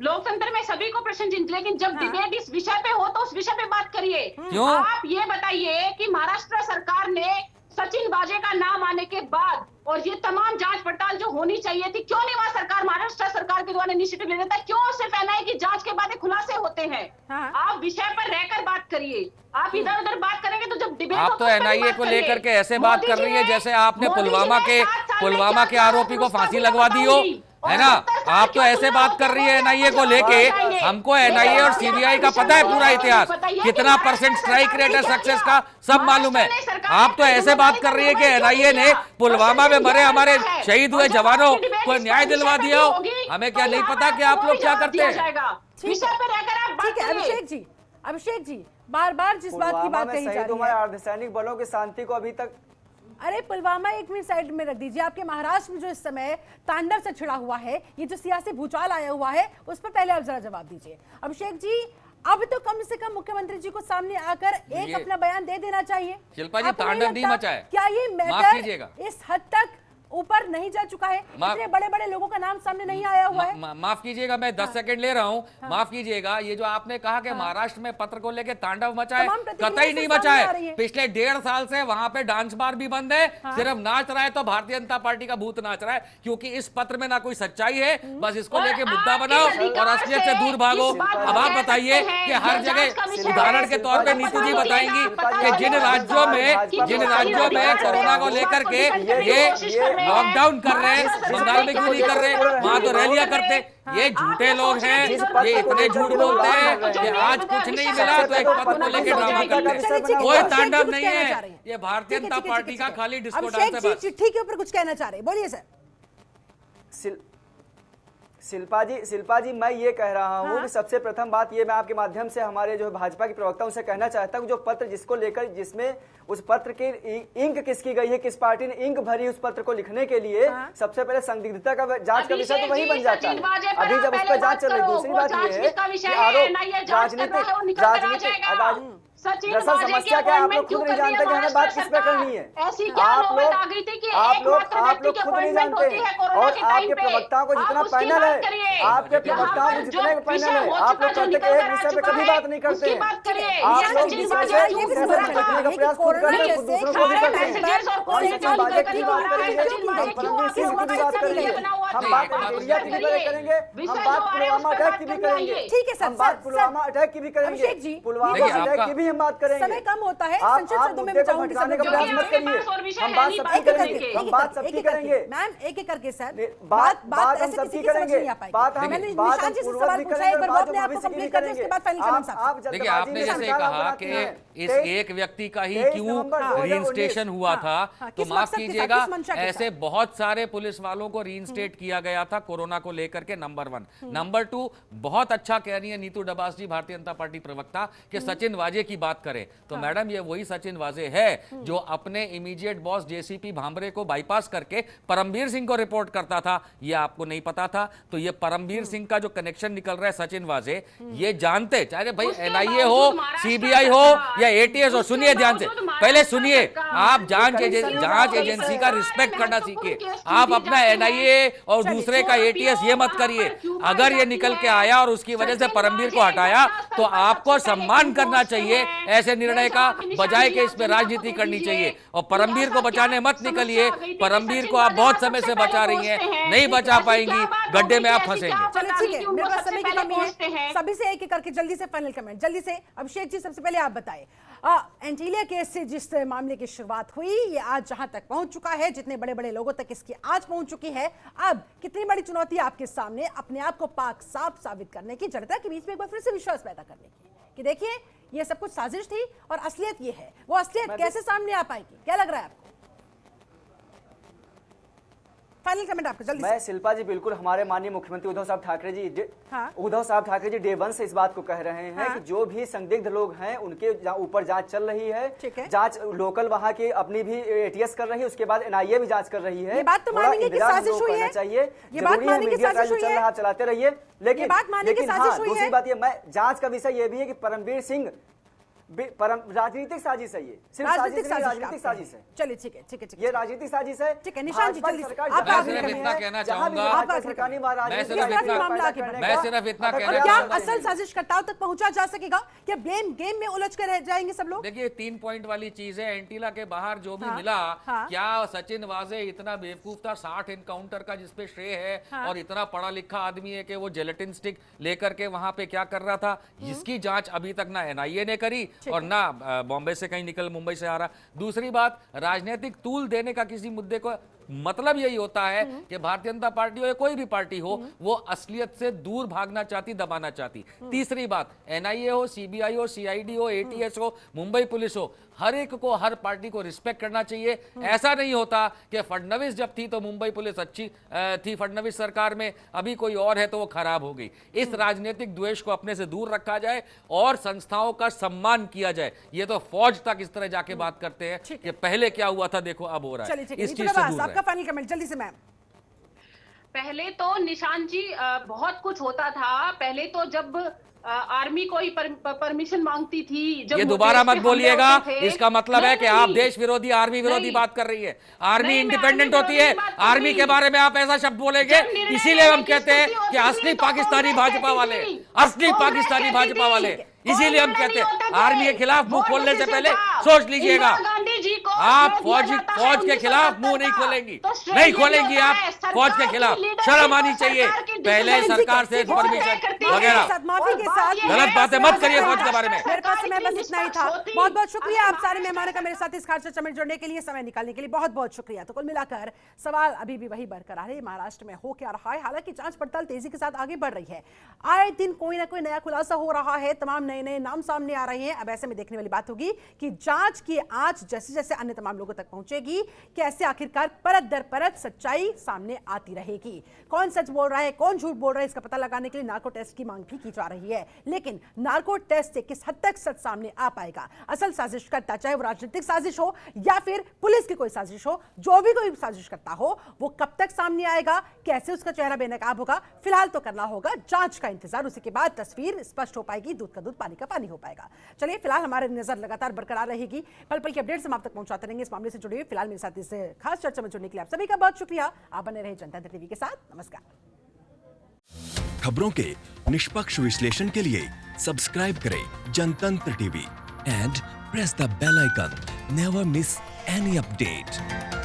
लोकतंत्र में सभी को प्रश्न चिन्ह, लेकिन जब डिबेट इस विषय पे हो तो उस विषय पे बात करिए। क्यों? आप ये बताइए कि महाराष्ट्र सरकार ने सचिन वाजे का नाम आने के बाद और ये तमाम जांच पड़ताल जो होनी चाहिए थी, क्यों नहीं वहां सरकार, महाराष्ट्र सरकार के द्वारा इनिशिएटिव ले लेता है? क्यों सिर्फ एनआईए की जांच के बाद खुलासे होते हैं? हाँ। आप विषय पर रहकर बात करिए, आप इधर उधर बात करेंगे तो जब डिबेट आप तो एनआईए को लेकर के ऐसे बात कर रही है जैसे आपने पुलवामा के आरोपी को फांसी लगवा दी हो, है ना? आप तो ऐसे बात कर रही है एनआईए को लेके। हमको एनआईए और सीबीआई का पता है पूरा इतिहास, कितना परसेंट स्ट्राइक रेट है सक्सेस का, सब मालूम है। आप तो ऐसे बात कर रही है कि एनआईए ने पुलवामा में मरे हमारे शहीद हुए जवानों को न्याय दिलवा दिया हो। हमें क्या नहीं पता कि आप लोग क्या करते हैं? ठीक है अभिषेक जी, बार बार जिस बात की बात कही जा रही है, अर्धसैनिक बलों की शांति को अभी तक, अरे पुलवामा एक मिनट साइड में रख दीजिए। आपके महाराष्ट्र में जो इस समय तांडव से छिड़ा हुआ है, ये जो सियासी भूचाल आया हुआ है, उस पर पहले आप जरा जवाब दीजिए। अभिषेक जी, अब तो कम से कम मुख्यमंत्री जी को सामने आकर एक अपना बयान दे देना चाहिए। शिल्पा जी, तांडव नहीं मचा है। क्या ये मैटर इस हद तक ऊपर नहीं जा चुका है? इतने बड़े बड़े लोगों का नाम सामने नहीं आया हुआ है। माफ कीजिएगा, मैं 10 सेकंड ले रहा हूं। माफ कीजिएगा, ये जो आपने कहा कि महाराष्ट्र में पत्र को लेकर तांडव मचा है, कतई नहीं मचा है। पिछले 1.5 साल से वहां पे डांस बार भी बंद है, सिर्फ नाच रहा है तो भारतीय जनता पार्टी का भूत नाच रहा है, क्योंकि इस पत्र में ना कोई सच्चाई है। बस इसको लेके मुद्दा बनाओ और असलियत से दूर भागो। अब आप बताइए कि हर जगह, उदाहरण के तौर पर नीतू जी बताएंगी कि जिन राज्यों में कोरोना को लेकर के ये लॉकडाउन कर रहे हैं, बंगाल में क्यों नहीं कर रहे? वहां तो रैलियां करते। ये झूठे लोग हैं, ये इतने झूठ बोलते हैं कि आज कुछ नहीं मिला तो एक पत्र को लेकर ड्रामा करते हैं। कोई तांडव नहीं है, ये भारतीय जनता पार्टी का खाली डिस्को डांस है। चिट्ठी के ऊपर कुछ कहना चाह रहे हैं, बोलिए सर। शिल्पा जी, मैं ये कह रहा हूँ कि सबसे प्रथम बात ये मैं आपके माध्यम से हमारे जो भाजपा के प्रवक्ता उनसे कहना चाहता हूँ, जो पत्र जिसको लेकर, जिसमें उस पत्र की इंक किसकी गई है, किस पार्टी ने इंक भरी उस पत्र को लिखने के लिए, सबसे पहले संदिग्धता का जांच का विषय तो वही बन जाता है। अभी जब उस पर जांच चल रही, दूसरी बात ये है कि आरोप राजनीतिक दरअसल समस्या क्या है, आप लोग खुद नहीं जानते कि हमें बात किस पे करनी है। आप लोग खुद नहीं जानते, और आपके प्रवक्ताओं को जितना पैनल है, आपके प्रवक्ताओं को जितने पैनल है, आप लोग करते एक विषय पे कभी बात नहीं करते हैं। आप लोग विषय से लिखने का प्रयास खुद करते हैं, दूसरों को भी करते हैं। और सचिन वाजे की बात करेंगे, हम परमवीर सिंह की भी बात करेंगे, हम बात इंडिया की भी करेंगे, हम बात पुलवामा अटैक की भी करेंगे। ठीक है सर, हम बात पुलवामा अटैक की भी करेंगे, पुलवामा अटैक की भी हम बात करेंगे। समय कम होता है, संसद सदों में का प्रयास मत करिए, हम बात सबकी करेंगे, हम बात सबकी करेंगे। मैम एक एक करके सर, बात हम सबकी करेंगे, बात हम निशान जी से सवाल पूछा है, एक बार वो अपने आप को कंप्लीट कर दें, उसके बाद फाइनल कमेंट साहब। देखिए, आपने जैसे कहा कि इस एक व्यक्ति का ही क्यों रीइंस्टेशन हुआ था, तो माफ कीजिएगा, ऐसे बहुत सारे पुलिस वालों को रीइंस्टेट किया गया था कोरोना को लेकर के, नंबर 1। नंबर 2, बहुत अच्छा कह रही है नीतू डबास जी, भारतीय जनता पार्टी प्रवक्ता, कि सचिन वाजे की बात करें तो मैडम ये वही सचिन वाजे है जो अपने इमीडिएट बॉस जेसीपी भामरे को बाईपास करके परमवीर सिंह को रिपोर्ट करता था। ये आपको नहीं पता था? तो ये परमवीर सिंह का जो कनेक्शन निकल रहा है सचिन वाजे, ये जानते, चाहे भाई एनआईए हो, सीबीआई हो या एटीएस हो। सुनिए ध्यान से, पहले सुनिए, आप जांच एजेंसी का रिस्पेक्ट करना सीखिए। आप अपना एनआईए और दूसरे का एटीएस ये मत करिए। अगर ये निकल के आया और उसकी वजह से परमवीर को हटाया तो आपको सम्मान करना चाहिए ऐसे निर्णय का, बजाय के इसमें राजनीति करनी चाहिए। और परमवीर को बचाने मत निकलिए, परमवीर को आप बहुत समय से बचा रही हैं, नहीं बचा पाएंगी, गड्ढे में आप फंसेंगे। चलिए ठीक है, मेरे पास समय की कमी है, सभी से एक एक करके जल्दी से फाइनल कमेंट, जल्दी से। अभिषेक जी, सबसे पहले आप बताएं, एंटीलिया केस से जिस मामले की शुरुआत हुई, ये आज जहां तक पहुंच चुका है, जितने बड़े बड़े लोगों तक इसकी आज पहुंच चुकी है, अब कितनी बड़ी चुनौती आपके सामने अपने आप को पाक साफ साबित करने की, जनता के बीच में एक बार फिर से विश्वास पैदा करने की, कि देखिए ये सब कुछ साजिश थी और असलियत ये है। वो असलियत कैसे सामने आ पाएगी, क्या लग रहा है आपको? फाइनल कमेंट आपका जल्दी। मैं शिल्पा जी, बिल्कुल हमारे माननीय मुख्यमंत्री उद्धव साहब ठाकरे जी डे 1 से इस बात को कह रहे हैं कि जो भी संदिग्ध लोग हैं उनके ऊपर जांच चल रही है। जांच लोकल वहां की अपनी भी एटीएस कर रही है, उसके बाद एनआईए भी जांच कर रही है। ये बात तो मानेंगे कि साजिश हुई है, चाहिए, जरूरी है मीडिया का जो चल रहा चलाते रहिए, लेकिन हाँ, दूसरी बात ये, मैं जांच का विषय ये भी है कि परमवीर सिंह राजनीतिक साजिश है, ये सिर्फ राजनीतिक साजिश है। चलिए ठीक है, ठीक है, ये राजनीतिक साजिश है। ठीक है, निशान जी जल्दी से आप मैं सिर्फ इतना कहना चाहूंगा, क्या असल साजिशकर्ताओं तक पहुंचा जा सकेगा? क्या ब्लेम गेम में उलझ कर रह जाएंगे सब लोग? देखिए 3 पॉइंट वाली चीज है, एंटीला के बाहर जो भी मिला, क्या सचिन वाजे इतना बेवकूफ था 60 एनकाउंटर का जिसपे श्रेय है और इतना पढ़ा लिखा आदमी है कि वो जेलेटिन स्टिक लेकर के वहां पे क्या कर रहा था, जिसकी जांच अभी तक ना एनआईए ने करी और ना बॉम्बे से कहीं निकल मुंबई से आ रहा। दूसरी बात, राजनीतिक तूल देने का किसी मुद्दे को मतलब यही होता है कि भारतीय जनता पार्टी हो या कोई भी पार्टी हो, वो असलियत से दूर भागना चाहती, दबाना चाहती। तीसरी बात, एनआईए हो, सीबीआई हो, सीआईडी हो, एटीएस हो, मुंबई पुलिस हो, हर एक को, हर पार्टी को रिस्पेक्ट करना चाहिए। ऐसा नहीं होता कि फडणवीस जब थी तो मुंबई पुलिस अच्छी थी फडणवीस सरकार में, अभी कोई और है तो वो खराब हो गई। इस राजनीतिक द्वेष को अपने से दूर रखा जाए और संस्थाओं का सम्मान किया जाए। ये तो फौज तक इस तरह जाके बात करते हैं कि पहले क्या हुआ था, देखो अब हो रहा है। इस चीज से दूर आपका फाइनल कमेंट जल्दी से मैम। पहले तो निशान जी बहुत कुछ होता था। पहले तो जब आर्मी को ही परमिशन मांगती थी, जब ये दोबारा मत बोलिएगा, इसका मतलब है कि आप देश विरोधी, आर्मी विरोधी बात कर रही है। आर्मी इंडिपेंडेंट होती है, आर्मी के बारे में आप ऐसा शब्द बोलेंगे, इसीलिए हम कहते हैं कि असली पाकिस्तानी भाजपा वाले, असली पाकिस्तानी भाजपा वाले, इसीलिए हम कहते हैं आर्मी के खिलाफ मुंह खोलने से पहले सोच लीजिएगा। आप फौज के खिलाफ मुंह नहीं खोलेंगी, नहीं खोलेंगी आप फौज के खिलाफ। शर्म आनी चाहिए, पहले सरकार से परमिशन वगैरह गलत बातें मत करिए फौज के बारे में। मेरे पास समय बस इतना ही था। बहुत बहुत शुक्रिया आप सारे मेहमानों का मेरे साथ इस खास चर्चा में जुड़ने के लिए, समय निकालने के लिए बहुत बहुत शुक्रिया। तो कुल मिलाकर सवाल अभी भी वही बरकरार है, महाराष्ट्र में हो क्या रहा है। हालांकि जांच पड़ताल तेजी के साथ आगे बढ़ रही है, आए दिन कोई ना कोई नया खुलासा हो रहा है, तमाम नए नए नाम सामने आ रहे हैं। अब ऐसे में देखने वाली बात होगी कि जांच की आंच जैसे जैसे अन्य तमाम लोगों तक पहुंचेगी, कैसे आखिरकार परत दर परत सच्चाई सामने आती रहेगी। कौन सच बोल रहा है, कौन झूठ बोल रहा है, इसका पता लगाने के लिए नार्को टेस्ट की मांग भी की जा रही है। लेकिन नार्को टेस्ट से किस हद तक सच सामने आ पाएगा, असल साजिश करता, चाहे वो राजनीतिक साजिश हो या फिर पुलिस की कोई साजिश हो, जो भी कोई साजिश करता हो, वो कब तक सामने आएगा, कैसे उसका चेहरा बेनकाब होगा, फिलहाल तो करना होगा जांच का इंतजार। उसी के बाद तस्वीर स्पष्ट हो पाएगी, दूध का दूध पानी का पानी हो पाएगा। चलिए, फिलहाल हमारी नजर लगातार बरकरार रहेगी, पल पल की अपडेट्स हम आप तक पहुंचाते रहेंगे। इस मामले से जुड़े हुए फिलहाल मेरे साथ इस खास चर्चा में जुड़ने के लिए आप सभी का बहुत शुक्रिया। आप बने रहे जनतंत्र टीवी के साथ। नमस्कार। खबरों के निष्पक्ष विश्लेषण के लिए सब्सक्राइब करें Jantantra TV and press the bell icon. Never miss any update.